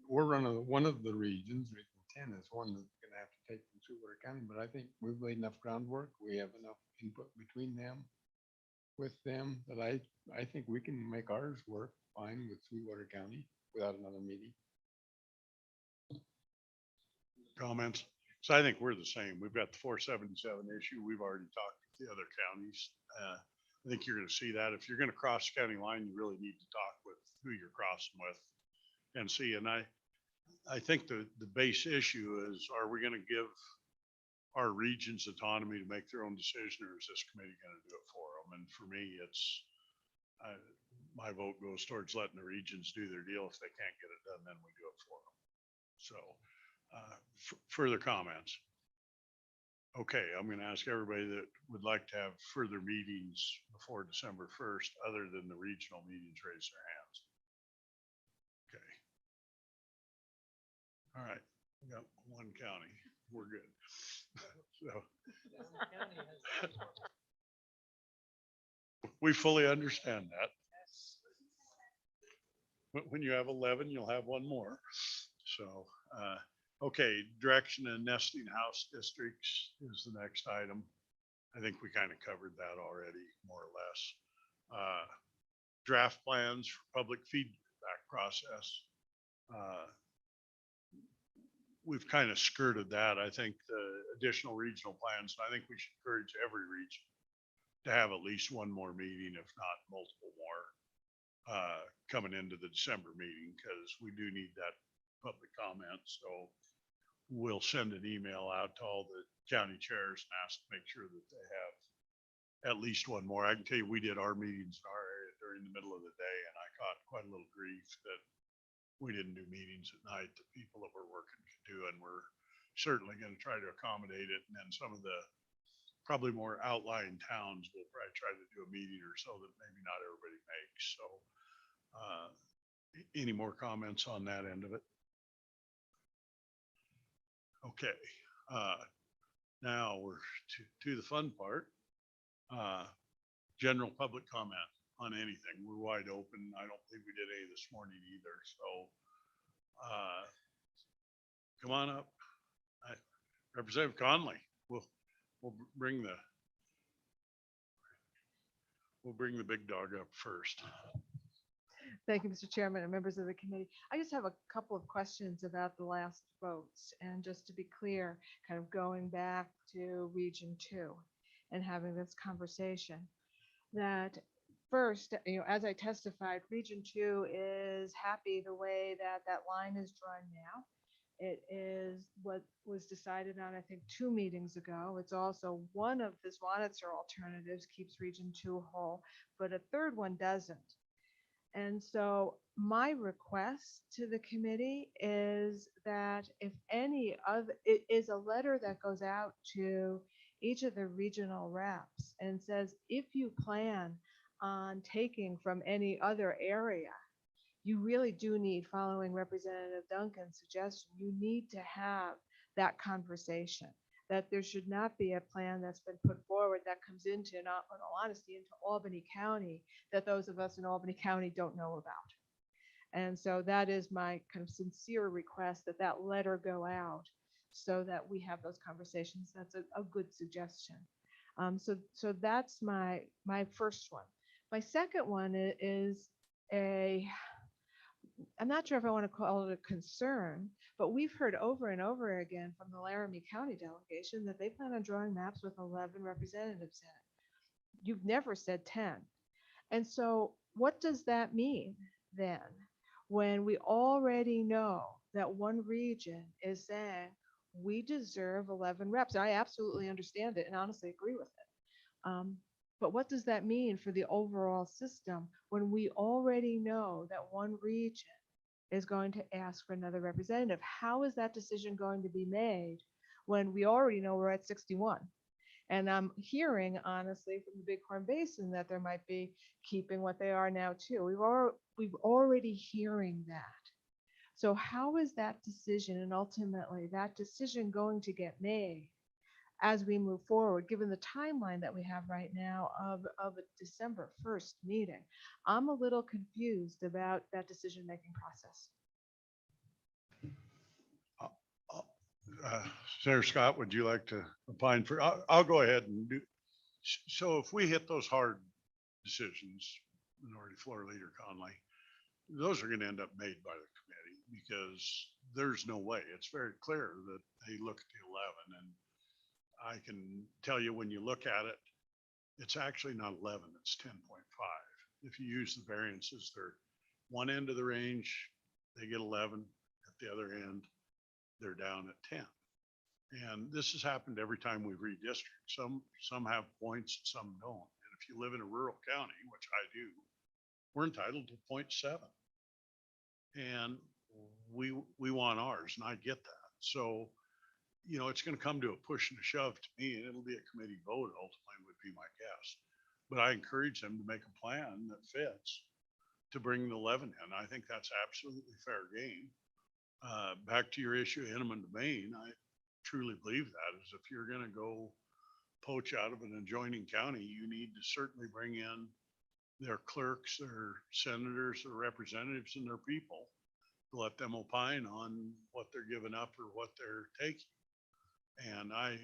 We're one of the regions, Region 10 is one that's gonna have to take from Sweetwater County, but I think we've laid enough groundwork. We have enough input between them, with them, that I think we can make ours work fine with Sweetwater County without another meeting. Comments? So I think we're the same. We've got the 477 issue. We've already talked with the other counties. I think you're going to see that if you're going to cross the county line, you really need to talk with who you're crossing with and see. And I think the base issue is, are we going to give our regions autonomy to make their own decision, or is this committee going to do it for them? And for me, it's, my vote goes towards letting the regions do their deal. If they can't get it done, then we do it for them. So further comments? Okay, I'm going to ask everybody that would like to have further meetings before December 1st, other than the regional meetings, raise their hands. Okay. All right, we got one county. We're good. So we fully understand that. But when you have 11, you'll have one more. So, okay, direction and nesting house districts is the next item. I think we kind of covered that already, more or less. Draft plans for public feedback process. We've kind of skirted that. I think the additional regional plans, I think we should encourage every region to have at least one more meeting, if not multiple more, coming into the December meeting, because we do need that public comment. So we'll send an email out to all the county chairs and ask to make sure that they have at least one more. I can tell you, we did our meetings in our area during the middle of the day, and I caught quite a little grief that we didn't do meetings at night that people that were working could do, and we're certainly going to try to accommodate it. And then some of the probably more outlying towns will probably try to do a meeting or so that maybe not everybody makes. So any more comments on that end of it? Okay. Now we're to the fun part. General public comment on anything. We're wide open. I don't think we did any this morning either. So come on up. Representative Conley, we'll bring the big dog up first. Thank you, Mr. Chairman and members of the committee. I just have a couple of questions about the last votes. And just to be clear, kind of going back to Region 2 and having this conversation, that first, as I testified, Region 2 is happy the way that that line is drawn now. It is what was decided on, I think, 2 meetings ago. It's also one of the Swanitzer alternatives keeps Region 2 whole, but a third one doesn't. And so my request to the committee is that if any other, it is a letter that goes out to each of the regional reps and says, if you plan on taking from any other area, you really do need, following Representative Duncan's suggestion, you need to have that conversation. that there should not be a plan that's been put forward that comes into, in all honesty, into Albany County, that those of us in Albany County don't know about. And so that is my kind of sincere request that that letter go out so that we have those conversations. That's a good suggestion. So that's my first one. My second one is I'm not sure if I want to call it a concern, but we've heard over and over again from the Laramie County delegation that they plan on drawing maps with 11 representatives in it. You've never said 10. And so what does that mean then, when we already know that one region is saying we deserve 11 reps? I absolutely understand it and honestly agree with it. But what does that mean for the overall system when we already know that one region is going to ask for another representative? How is that decision going to be made when we already know we're at 61? And I'm hearing, honestly, from the Bighorn Basin that there might be keeping what they are now too. We've already hearing that. So how is that decision, and ultimately that decision, going to get made as we move forward, given the timeline that we have right now of a December 1st meeting? I'm a little confused about that decision-making process. Senator Scott, would you like to opine for, I'll go ahead and do. So if we hit those hard decisions, Minority Floor Leader Conley, those are going to end up made by the committee, because there's no way. It's very clear that they look at the 11, and I can tell you, when you look at it, it's actually not 11, it's 10.5. If you use the variances, they're one end of the range, they get 11. At the other end, they're down at 10. And this has happened every time we've redistricted. Some have points, some don't. And if you live in a rural county, which I do, we're entitled to 0.7. And we want ours, and I get that. So, you know, it's going to come to a push and a shove to me, and it'll be a committee vote ultimately, would be my guess. But I encourage them to make a plan that fits to bring the 11 in. I think that's absolutely fair game. Back to your issue, eminent domain, I truly believe that is, if you're going to go poach out of an adjoining county, you need to certainly bring in their clerks, their senators, their representatives, and their people to let them opine on what they're giving up or what they're taking. And I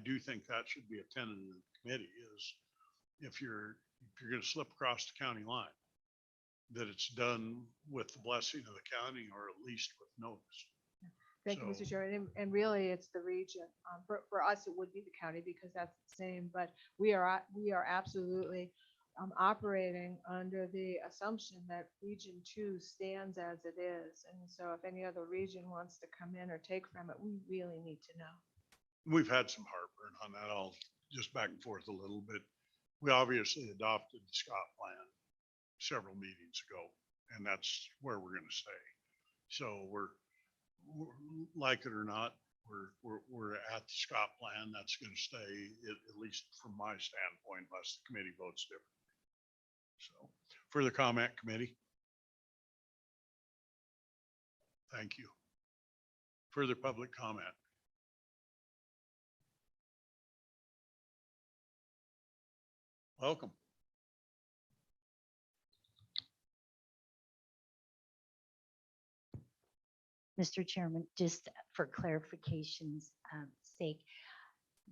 do think that should be a tenet of the committee, is if you're going to slip across the county line, that it's done with the blessing of the county, or at least with notice. Thank you, Mr. So- Chairman. And really, it's the region. For us, it would be the county because that's the same, but we are absolutely operating under the assumption that Region 2 stands as it is. And so if any other region wants to come in or take from it, we really need to know. We've had some heartburn on that, all just back and forth a little bit. We obviously adopted the Scott plan several meetings ago, and that's where we're going to stay. So we're like it or not, we're at the Scott plan. That's going to stay, at least from my standpoint, unless the committee votes differently. So, further comment, committee? Thank you. Further public comment? Welcome. Mr. Chairman, just for clarification's sake,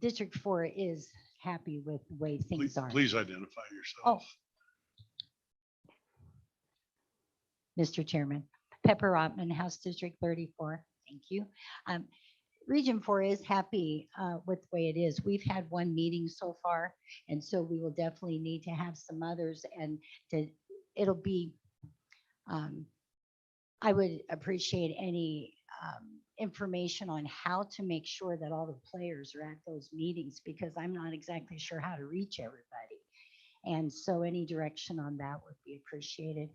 District 4 is happy with the way things Please, are. please identify yourself. Mr. Chairman, Pepper Ottman, House District 34. Thank you. Region 4 is happy with the way it is. We've had one meeting so far, and so we will definitely need to have some others, and it'll be, I would appreciate any information on how to make sure that all the players are at those meetings, because I'm not exactly sure how to reach everybody. And so any direction on that would be appreciated.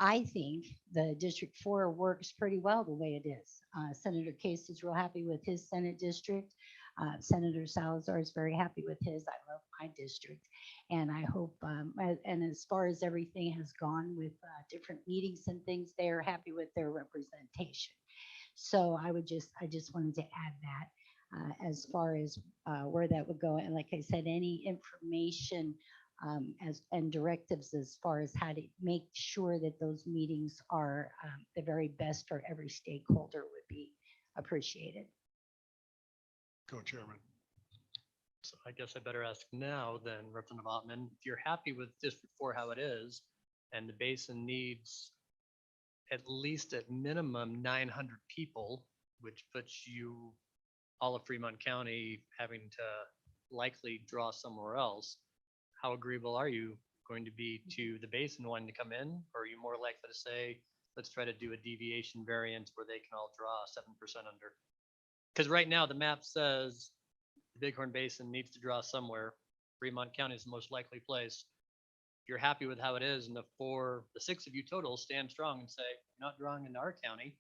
I think the District 4 works pretty well the way it is. Senator Case is real happy with his Senate district. Senator Salazar is very happy with his. I love my district. And I hope, and as far as everything has gone with different meetings and things, they're happy with their representation. So I just wanted to add that as far as where that would go. And like I said, any information as and directives as far as how to make sure that those meetings are the very best for every stakeholder would be appreciated. Co-chairman. So I guess I better ask now then, Representative Ottman, if you're happy with District 4 how it is, and the basin needs at least at minimum 900 people, which puts you, all of Fremont County, having to likely draw somewhere else, how agreeable are you going to be to the basin wanting to come in? Or are you more likely to say, let's try to do a deviation variant where they can all draw 7% under? Because right now the map says the Bighorn Basin needs to draw somewhere. Fremont County is the most likely place. If you're happy with how it is, and the 6 of you total stand strong and say, you're not drawing into our county.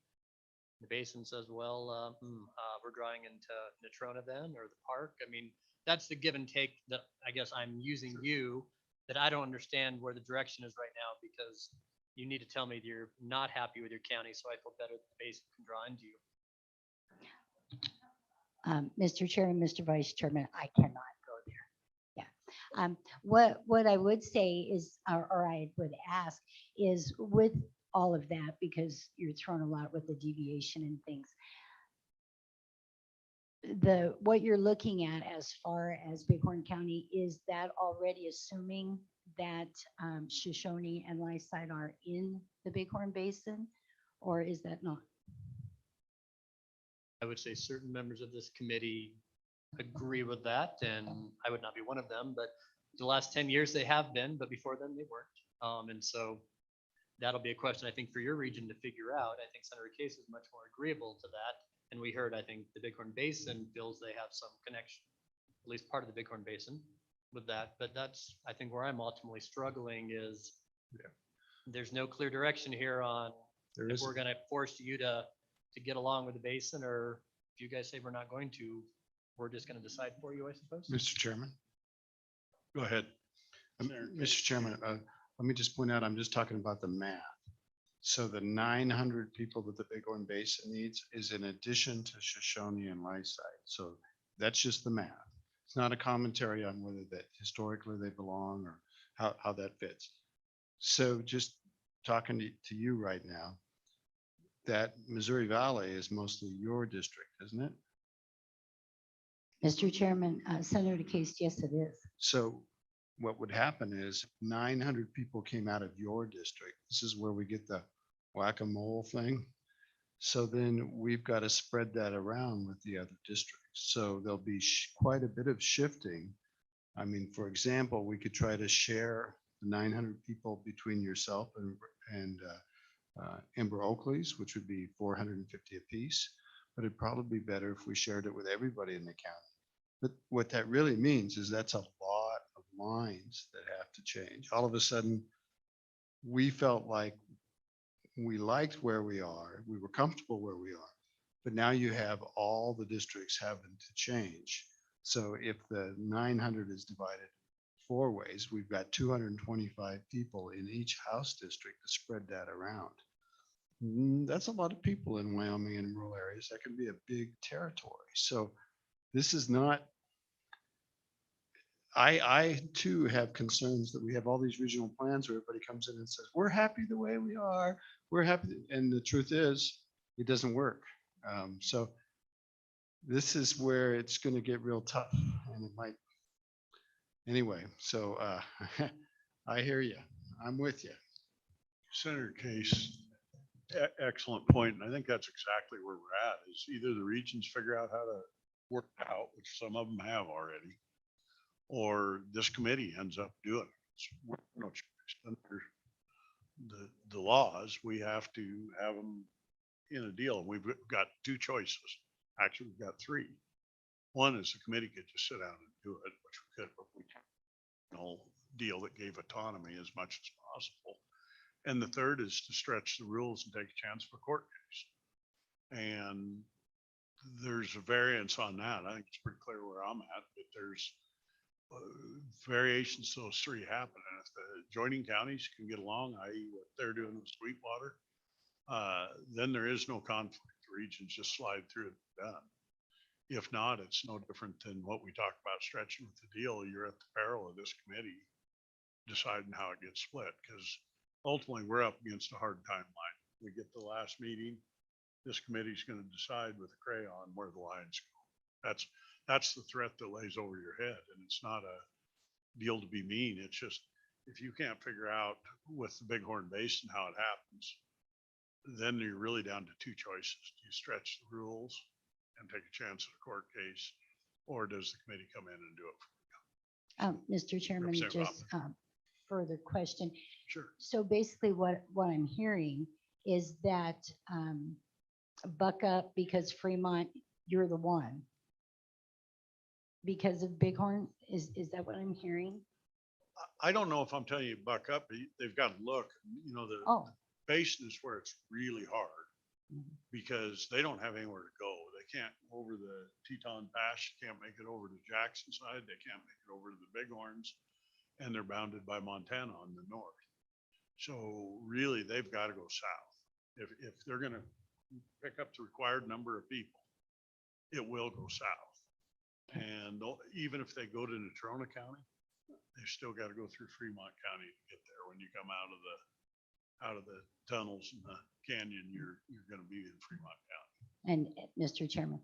The basin says, well, we're drawing into Natrona then, or the park. I mean, that's the give and take that I guess I'm using you, that I don't understand where the direction is right now, because you need to tell me that you're not happy with your county, so I feel better that the basin can draw into you. Mr. Chairman, Mr. Vice Chairman, I cannot go there. Yeah. What I would say is, or I would ask is, with all of that, because you're thrown a lot with the deviation and things, what you're looking at as far as Bighorn County, is that already assuming that Shoshone and Lyside are in the Bighorn Basin, or is that not? I would say certain members of this committee agree with that, and I would not be one of them, but the last 10 years they have been, but before then they weren't. And so that'll be a question, I think, for your region to figure out. I think Senator Case is much more agreeable to that. And we heard, I think, the Bighorn Basin feels they have some connection, at least part of the Bighorn Basin with that. But that's, I think, where I'm ultimately struggling is there's no clear direction here on if we're going to force you to get along with the basin, or if you guys say we're not going to, we're just going to decide for you, I suppose. Mr. Chairman. Go ahead. Mr. Chairman, let me just point out, I'm just talking about the math. So the 900 people that the Bighorn Basin needs is in addition to Shoshone and Lyside. So that's just the math. It's not a commentary on whether that historically they belong or how that fits. So just talking to you right now, that Missouri Valley is mostly your district, isn't it? Mr. Chairman, Senator Case, yes, it is. So what would happen is 900 people came out of your district. This is where we get the whack-a-mole thing. So then we've got to spread that around with the other districts. So there'll be quite a bit of shifting. I mean, for example, we could try to share the 900 people between yourself and Ember Oakley's, which would be 450 apiece. But it'd probably be better if we shared it with everybody in the county. But what that really means is that's a lot of lines that have to change. All of a sudden, we felt like we liked where we are, we were comfortable where we are, but now you have all the districts having to change. So if the 900 is divided 4 ways, we've got 225 people in each House district to spread that around. That's a lot of people in Wyoming and rural areas. That can be a big territory. So this is not, I too have concerns that we have all these regional plans where everybody comes in and says, we're happy the way we are. We're happy. And the truth is, it doesn't work. So this is where it's going to get real tough, and it might. Anyway, so I hear you. I'm with you. Senator Case, excellent point. And I think that's exactly where we're at, is either the regions figure out how to work it out, which some of them have already, or this committee ends up doing it. No choice. Under the laws, we have to have them in a deal. We've got 2 choices. Actually, we've got 3. One is the committee could just sit down and do it, which we could, but we can't deal that gave autonomy as much as possible. And the third is to stretch the rules and take a chance for court case. And there's a variance on that. I think it's pretty clear where I'm at, but there's variations to those 3 happen. And if the adjoining counties can get along, i.e. what they're doing with Sweetwater, then there is no conflict. the regions just slide through it and done. If not, it's no different than what we talked about stretching with the deal. You're at the peril of this committee deciding how it gets split, because ultimately we're up against a hard timeline. We get to the last meeting, this committee's going to decide with a crayon where the lines go. That's the threat that lays over your head, and it's not a deal to be mean. It's just, if you can't figure out with the Bighorn Basin how it happens, then you're really down to two choices. Do you stretch the rules and take a chance at a court case, or does the committee come in and do it? Mr. Chairman, Representative just further question. Sure. So basically what I'm hearing is that buck up because Fremont, you're the one. Because of Bighorn, is that what I'm hearing? I don't know if I'm telling you buck up, but they've got to look, the Oh, basin is where it's really hard Mhm. because they don't have anywhere to go. They can't go over the Teton Pass, you can't make it over to Jackson side, they can't make it over to the Bighorns, and they're bounded by Montana on the north. So really, they've got to go south. If they're going to pick up the required number of people, it will go south. And even if they go to Natrona County, they've still got to go through Fremont County to get there. When you come out of the tunnels and the canyon, you're going to be in Fremont County. and Mr. Chairman,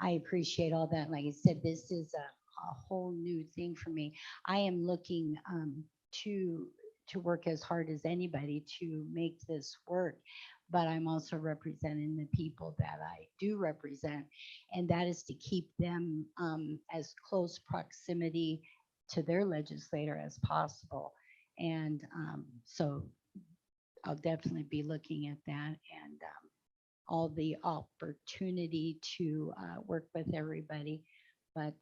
I appreciate all that. Like I said, this is a whole new thing for me. I am looking to work as hard as anybody to make this work, but I'm also representing the people that I do represent, and that is to keep them as close proximity to their legislator as possible. And so I'll definitely be looking at that and all the opportunity to work with everybody. But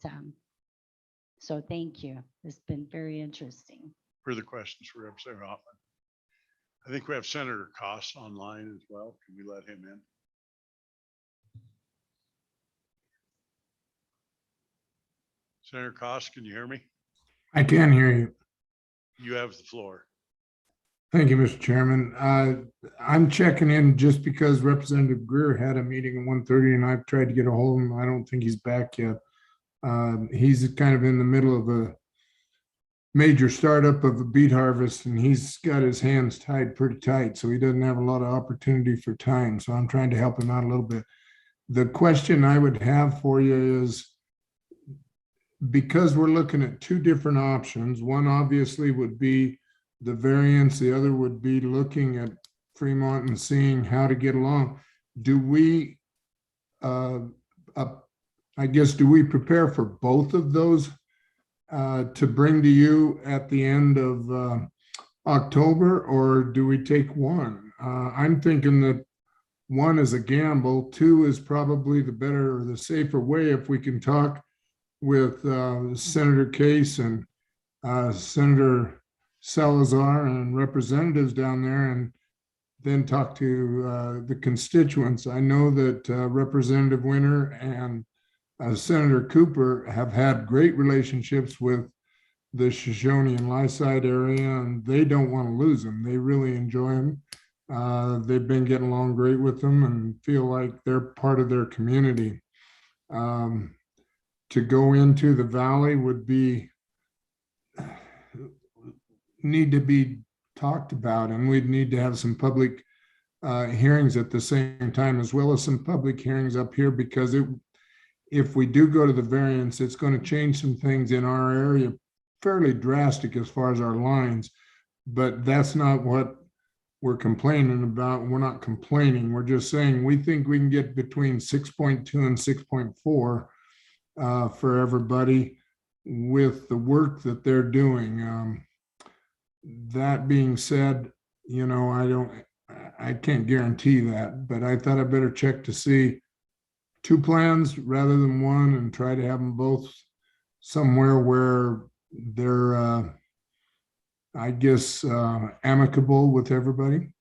so thank you. It's been very interesting. Further questions for Representative Hoffman? I think we have Senator Koss online as well. Can we let him in? Senator Koss, can you hear me? I can hear you. You have the floor. Thank you, Mr. Chairman. I'm checking in just because Representative Greer had a meeting at 1:30 and I've tried to get a hold of him. I don't think he's back yet. He's kind of in the middle of a major startup of a beet harvest and he's got his hands tied pretty tight, so he doesn't have a lot of opportunity for time. So I'm trying to help him out a little bit. The question I would have for you is, because we're looking at two different options, one obviously would be the variance, the other would be looking at Fremont and seeing how to get along. Do we, I guess, do we prepare for both of those to bring to you at the end of October, or do we take one? I'm thinking that one is a gamble, two is probably the better or the safer way if we can talk with Senator Case and Senator Salazar and representatives down there, and then talk to the constituents. I know that Representative Winter and Senator Cooper have had great relationships with the Shoshone and Lyside area, and they don't want to lose them. They really enjoy them. They've been getting along great with them and feel like they're part of their community. To go into the valley would need to be talked about, and we'd need to have some public hearings at the same time, as well as some public hearings up here, because if we do go to the variance, it's going to change some things in our area fairly drastic as far as our lines, but that's not what we're complaining about. We're not complaining. We're just saying we think we can get between 6.2 and 6.4 for everybody with the work that they're doing. That being said, I can't guarantee that, but I thought I better check to see two plans rather than one and try to have them both somewhere where they're, I guess, amicable with everybody.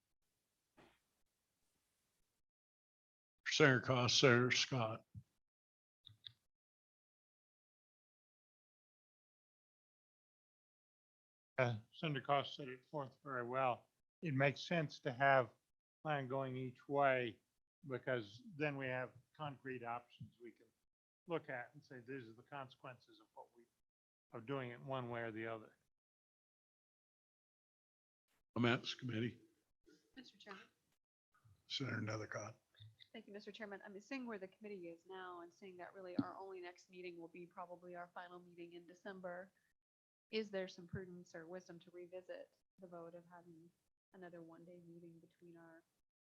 Senator Koss, Senator Scott. Senator Cost said it forth very well. It makes sense to have plan going each way because then we have concrete options we can look at and say, these are the consequences of of doing it one way or the other. Comments, committee, Mr. Chairman, Senator Nethercott. thank you, Mr. Chairman. I mean, seeing where the committee is now and seeing that really our only next meeting will be probably our final meeting in December, is there some prudence or wisdom to revisit the vote of having another one-day meeting between our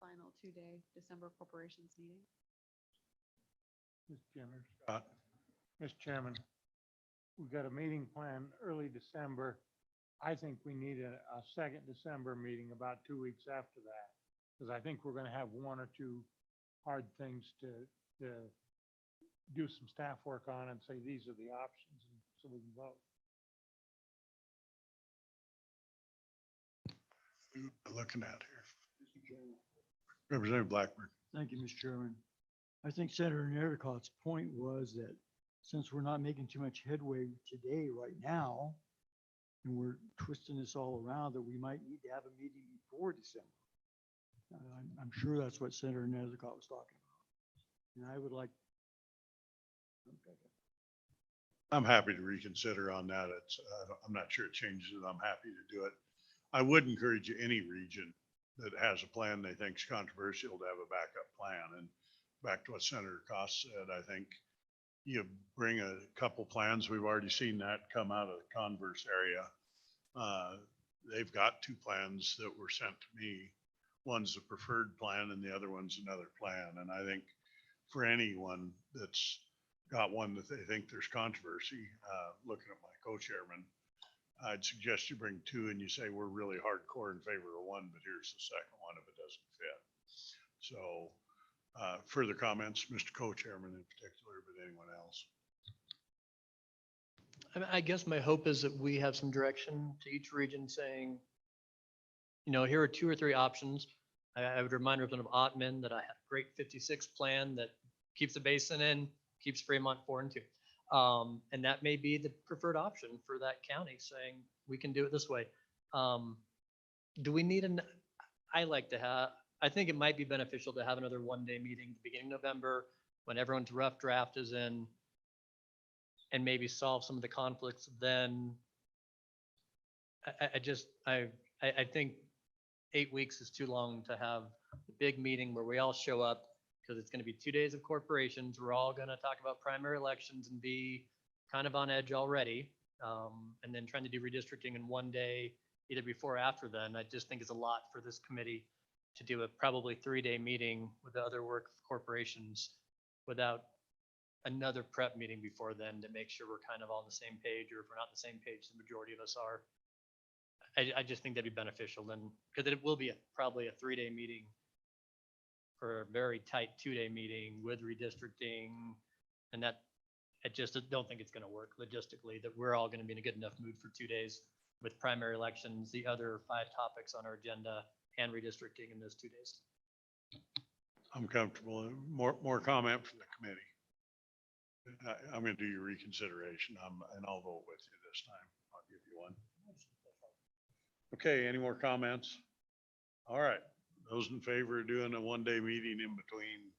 final two-day December corporations meeting? Mr. Chairman. Scott. Mr. Chairman, we've got a meeting planned early December. I think we need a second December meeting about 2 weeks after that, because I think we're going to have one or two hard things to do some staff work on and say, these are the options, and so we can vote. Looking at here. Representative Blackburn. Thank you, Mr. Chairman. I think Senator Nethercott's point was that since we're not making too much headway today, right now, and we're twisting this all around, that we might need to have a meeting before December. I'm sure that's what Senator Nethercott was talking about. And I would like. I'm happy to reconsider on that. I'm not sure it changes it. I'm happy to do it. I would encourage any region that has a plan they think is controversial to have a backup plan. And back to what Senator Cost said, I think you bring a couple plans. We've already seen that come out of the Converse area. They've got two plans that were sent to me. One's a preferred plan and the other one's another plan. And I think for anyone that's got one that they think there's controversy, looking at my co-chairman, I'd suggest you bring two and you say, we're really hardcore in favor of one, but here's the second one if it doesn't fit. So further comments, Mr. Co-chairman in particular, but anyone else? I guess my hope is that we have some direction to each region saying, here are 2 or 3 options. I would remind Representative Ottman that I had a great 56 plan that keeps the basin in, keeps Fremont 4 and 2. And that may be the preferred option for that county, saying we can do it this way. Do we need I think it might be beneficial to have another one-day meeting at the beginning of November when everyone's rough draft is in, and maybe solve some of the conflicts then. I think 8 weeks is too long to have a big meeting where we all show up, because it's going to be 2 days of corporations. We're all going to talk about primary elections and be kind of on edge already. And then trying to do redistricting in one day, either before or after then, I just think is a lot for this committee to do a probably 3-day meeting with the other work of corporations without another prep meeting before then to make sure we're kind of on the same page, or if we're not on the same page, the majority of us are. I just think that'd be beneficial then, because it will be probably a 3-day meeting for a very tight 2-day meeting with redistricting. And that, I just don't think it's going to work logistically, that we're all going to be in a good enough mood for 2 days with primary elections, the other 5 topics on our agenda, and redistricting in those 2 days. I'm comfortable. More comment from the committee. I'm going to do your reconsideration, and I'll vote with you this time. I'll give you one. Okay, any more comments? All right, those in favor of doing a one-day meeting in between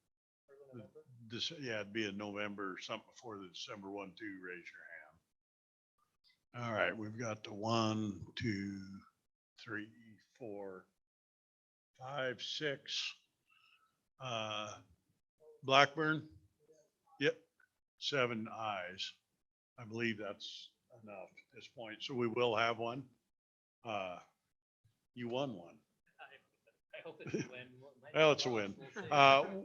this, yeah, it'd be in November, something before the December 1, 2, raise your hand. All right, we've got the 1, 2, 3, 4, 5, 6. Blackburn? Yep, 7 ayes. I believe that's enough at this point. So we will have one. You won one. I hope it's a win. Well, it's a win.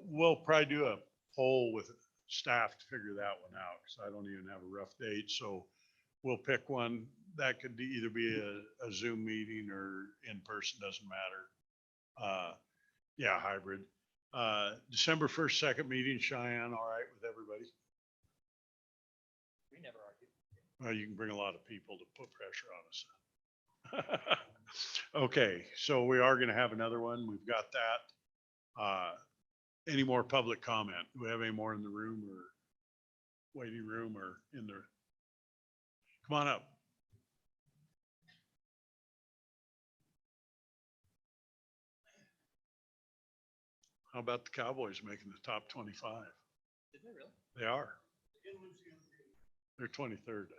We'll probably do a poll with staff to figure that one out, because I don't even have a rough date. So we'll pick one. That could either be a Zoom meeting or in person, doesn't matter. Yeah, hybrid. December 1st, second meeting, Cheyenne, all right with everybody? We never argue. Well, you can bring a lot of people to put pressure on us. Okay, so we are going to have another one. We've got that. Any more public comment? Do we have any more in the room or waiting room or in the? Come on up. How about the Cowboys making the top 25? Did they really? They are. They're 23rd, I think,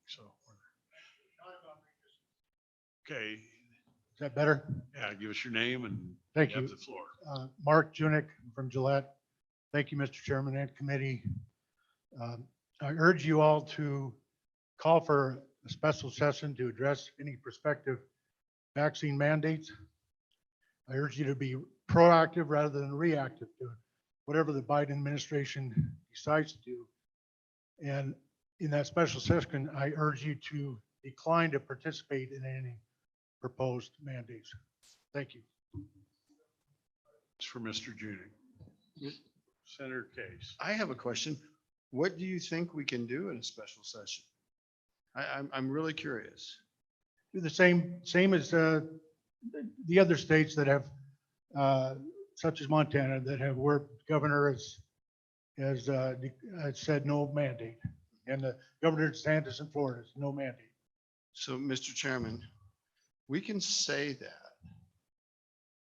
so. Okay, Is that better? yeah, give us your name and Thank you have you. the floor. Mark Junick from Gillette. Thank you, Mr. Chairman and committee. I urge you all to call for a special session to address any prospective vaccine mandates. I urge you to be proactive rather than reactive to whatever the Biden administration decides to do. And in that special session, I urge you to decline to participate in any proposed mandates. Thank you. It's for Mr. Judy. Senator Case. I have a question. What do you think we can do in a special session? I'm really curious. Do the same as the other states that have, such as Montana, that have where governor has said no mandate, and the Governor DeSantis in Florida is no mandate. So, Mr. Chairman, we can say that,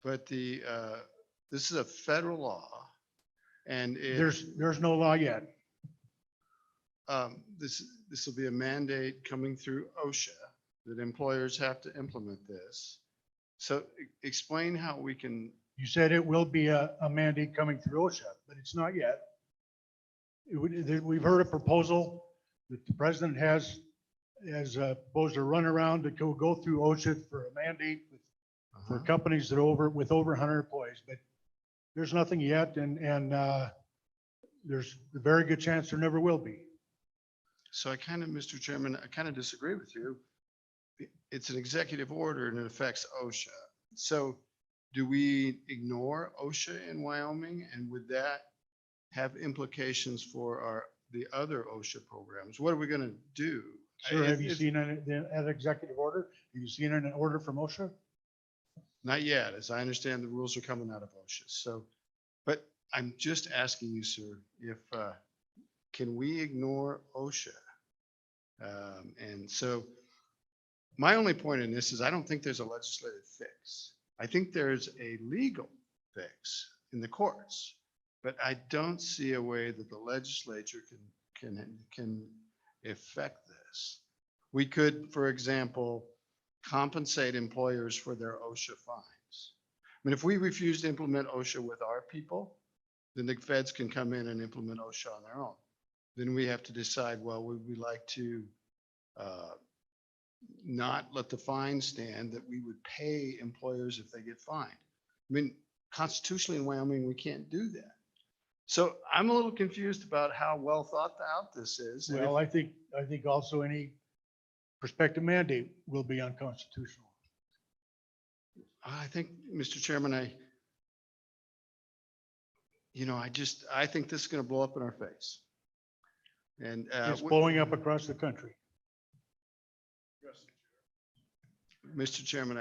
but this is a federal law, and There's no law yet. this will be a mandate coming through OSHA that employers have to implement this. So explain how we can. You said it will be a mandate coming through OSHA, but it's not yet. We've heard a proposal that the president has proposed a runaround to go through OSHA for a mandate for companies that with over 100 employees, but there's nothing yet, and there's a very good chance there never will be. So Mr. Chairman, I kind of disagree with you. It's an executive order and it affects OSHA. So do we ignore OSHA in Wyoming? And would that have implications for the other OSHA programs? What are we going to do? Sir, have you seen an executive order? Have you seen an order from OSHA? Not yet, as I understand the rules are coming out of OSHA. So, but I'm just asking you, sir, if, can we ignore OSHA? And so my only point in this is I don't think there's a legislative fix. I think there's a legal fix in the courts, but I don't see a way that the legislature can affect this. We could, for example, compensate employers for their OSHA fines. I mean, if we refuse to implement OSHA with our people, then the feds can come in and implement OSHA on their own. Then we have to decide, well, would we like to not let the fine stand, that we would pay employers if they get fined. I mean, constitutionally in Wyoming, we can't do that. So I'm a little confused about how well thought out this is. And Well, I think also any prospective will be unconstitutional. I think, Mr. Chairman, I think this is going to blow up in our face. And It's blowing up across the country. Mr. Chairman,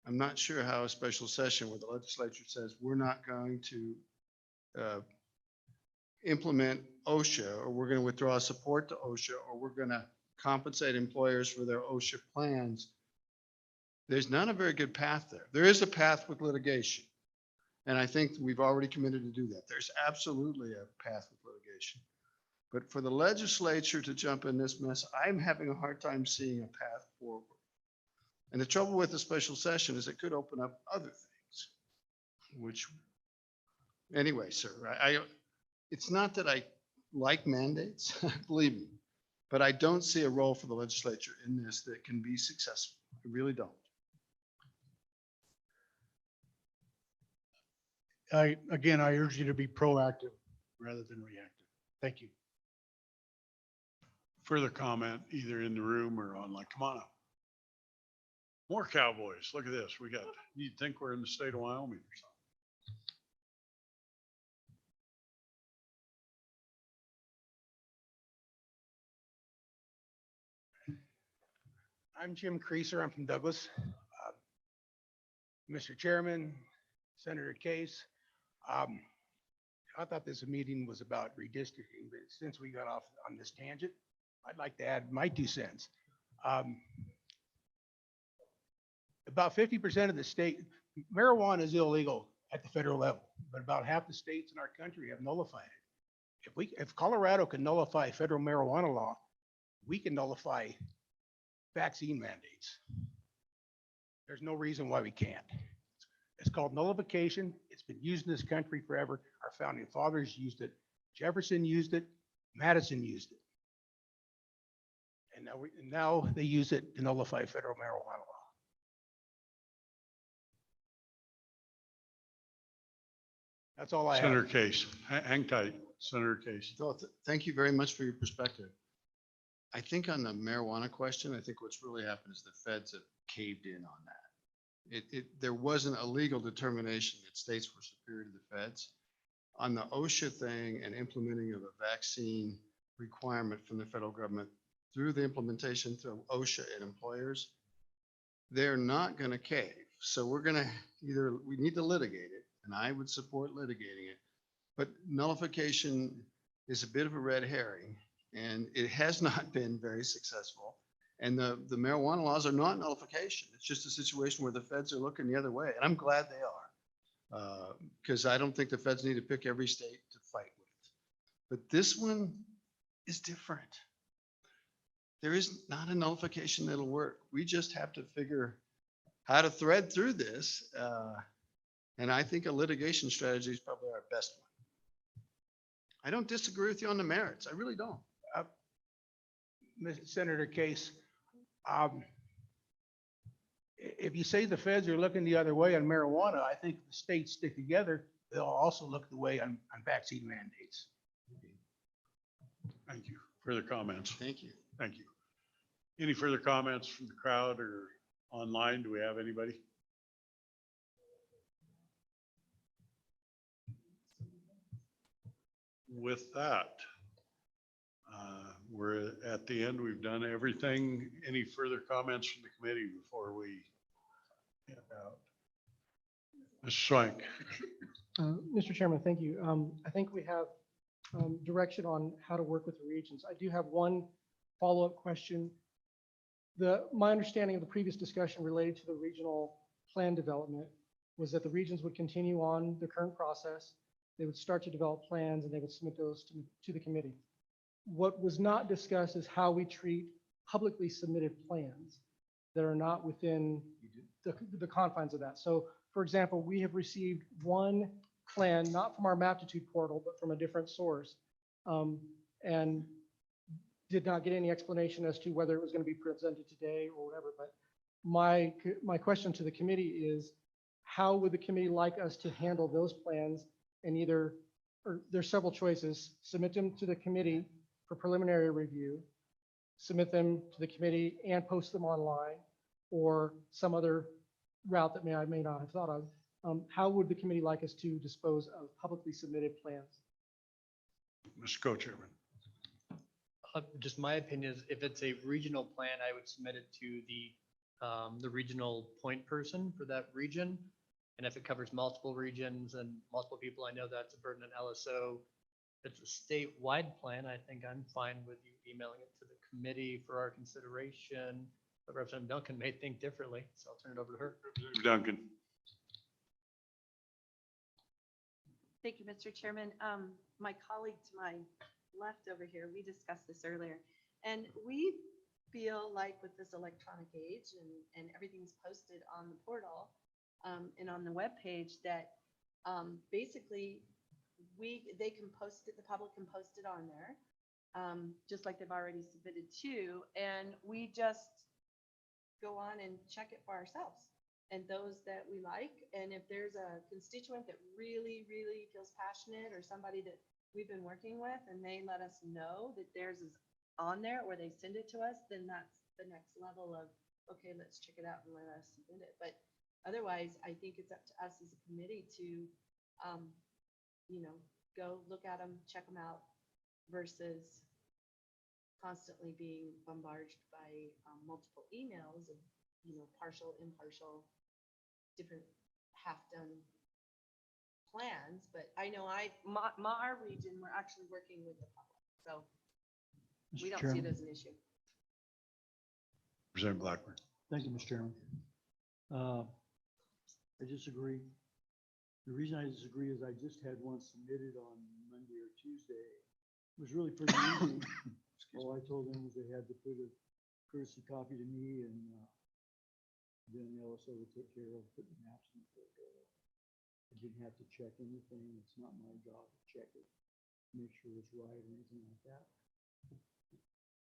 I'm not sure how a special session where the legislature says we're not going to implement OSHA, or we're going to withdraw support to OSHA, or we're going to compensate employers for their OSHA plans. There's not a very good path there. There is a path with litigation. And I think we've already committed to do that. There's absolutely a path with litigation. But for the legislature to jump in this mess, I'm having a hard time seeing a path forward. And the trouble with the special session is it could open up other things, which, anyway, sir, it's not that I like mandates, believe me, but I don't see a role for the legislature in this that can be successful. I really don't. Again, I urge you to be proactive rather than reactive. Thank you. Further comment, either in the room or online. Come on up. More Cowboys. Look at this. You'd think we're in the state of Wyoming or something. I'm Jim Creaser. I'm from Douglas. Mr. Chairman, Senator Case, I thought this meeting was about redistricting, but since we got off on this tangent, I'd like to add my 2 cents. About 50% of the state, marijuana is illegal at the federal level, but about half the states in our country have nullified it. If Colorado can nullify federal marijuana law, we can nullify vaccine mandates. There's no reason why we can't. It's called nullification. It's been used in this country forever. Our founding fathers used it. Jefferson used it. Madison used it. And now they use it to nullify federal marijuana law. That's all I have. Senator Case, hang tight, Senator Case. So thank you very much for your perspective. I think on the marijuana question, I think what's really happened is the feds have caved in on that. There wasn't a legal determination that states were superior to the feds. On the OSHA thing and implementing of a vaccine requirement from the federal government through the implementation through OSHA and employers, they're not going to cave. So we're going to we need to litigate it, and I would support litigating it. But nullification is a bit of a red herring, and it has not been very successful. And the marijuana laws are not nullification. It's just a situation where the feds are looking the other way, and I'm glad they are, because I don't think the feds need to pick every state to fight with. But this one is different. There is not a nullification that'll work. We just have to figure how to thread through this, and I think a litigation strategy is probably our best one. I don't disagree with you on the merits. I really don't. Senator Case, if you say the feds are looking the other way on marijuana, I think if the states stick together, they'll also look the way on vaccine mandates. Thank you. Further comments? Thank you. Thank you. Any further comments from the crowd or online? Do we have anybody? With that, we're at the end. We've done everything. Any further comments from the committee before we head out? Ms. Schwank. Mr. Chairman, thank you. I think we have direction on how to work with the regions. I do have one follow-up question. My understanding of the previous discussion related to the regional plan development was that the regions would continue on the current process. They would start to develop plans and they would submit those to the committee. What was not discussed is how we treat publicly submitted plans that are not within the confines of that. So, for example, we have received one plan, not from our Maptitude portal, but from a different source, and did not get any explanation as to whether it was going to be presented today or whatever. But my question to the committee is, how would the committee like us to handle those plans? And there's several choices: submit them to the committee for preliminary review, submit them to the committee and post them online, or some other route that I may not have thought of. How would the committee like us to dispose of publicly submitted plans? Mr. Co-Chairman. Just my opinion is if it's a regional plan, I would submit it to the regional point person for that region. And if it covers multiple regions and multiple people, I know that's a burden on LSO. If it's a statewide plan, I think I'm fine with you emailing it to the committee for our consideration. But Representative Duncan may think differently, so I'll turn it over to her. Representative Duncan. Thank you, Mr. Chairman. My colleague to my left over here, we discussed this earlier, and we feel like with this electronic age and everything's posted on the portal and on the webpage that basically they can post it, the public can post it on there, just like they've already submitted to, and we just go on and check it for ourselves. And those that we like, and if there's a constituent that really, really feels passionate, or somebody that we've been working with and they let us know that theirs is on there, or they send it to us, then that's the next level of, okay, let's check it out and let us submit it. But otherwise, I think it's up to us as a committee to, go look at them, check them out, versus constantly being bombarded by multiple emails of, partial, impartial, different half-done plans. But I know our region, we're actually working with the public, so we don't see it as an issue. Representative Blackburn. Thank you, Mr. Chairman. I disagree. The reason I disagree is I just had one submitted on Monday or Tuesday. It was really pretty easy. All I told them was they had to put a courtesy copy to me and then the LSO would take care of putting maps in the photo. I didn't have to check anything. It's not my job to check it, make sure it's right or anything like that.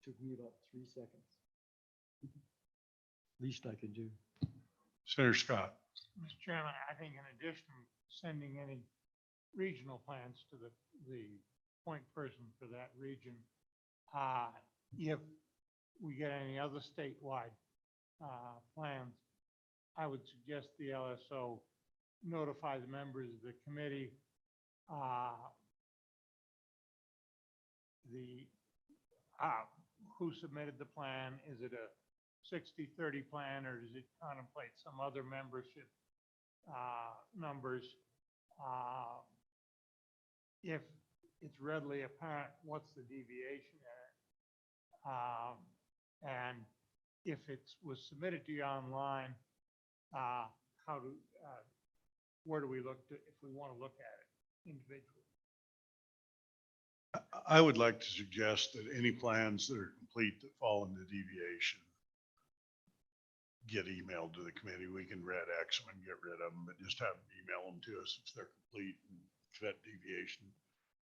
Took me about 3 seconds. Least I could do. Senator Scott. Mr. Chairman, I think in addition to sending any regional plans to the point person for that region, if we get any other statewide plans, I would suggest the LSO notify the members of the committee who submitted the plan. Is it a 60-30 plan, or does it contemplate some other membership numbers? If it's readily apparent, what's the deviation in it? And if it was submitted to you online, where do we look to, if we want to look at it individually? I would like to suggest that any plans that are complete that fall into deviation get emailed to the committee. We can red X them and get rid of them, but just have them email them to us if they're complete and vet deviation.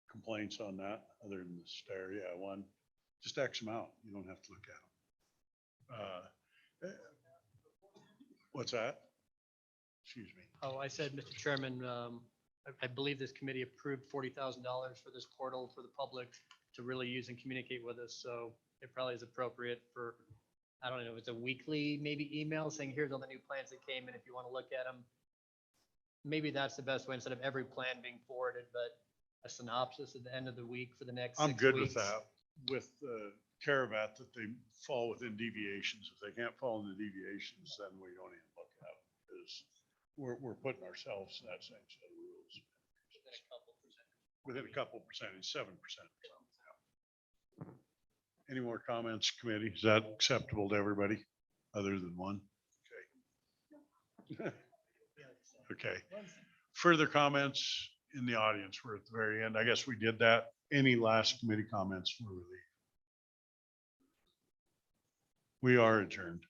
Complaints on that, other than the stare, yeah, one, just X them out. You don't have to look at them. What's that? Excuse me. Oh, I said, Mr. Chairman, I believe this committee approved $40,000 for this portal for the public to really use and communicate with us. So it probably is appropriate for, I don't know, if it's a weekly maybe email saying, here's all the new plans that came in if you want to look at them. Maybe that's the best way instead of every plan being forwarded, but a synopsis at the end of the week for the next 6 I'm weeks. good with that, with the caravat that they fall within deviations. If they can't fall into deviations, then we don't even look at them, because we're putting ourselves in that same set of rules. Within a couple percentage, 7%. Any more comments, committee? Is that acceptable to everybody other than one? Okay. Okay. Further comments in the audience? We're at the very end. I guess we did that. Any last committee comments for relief? We are adjourned.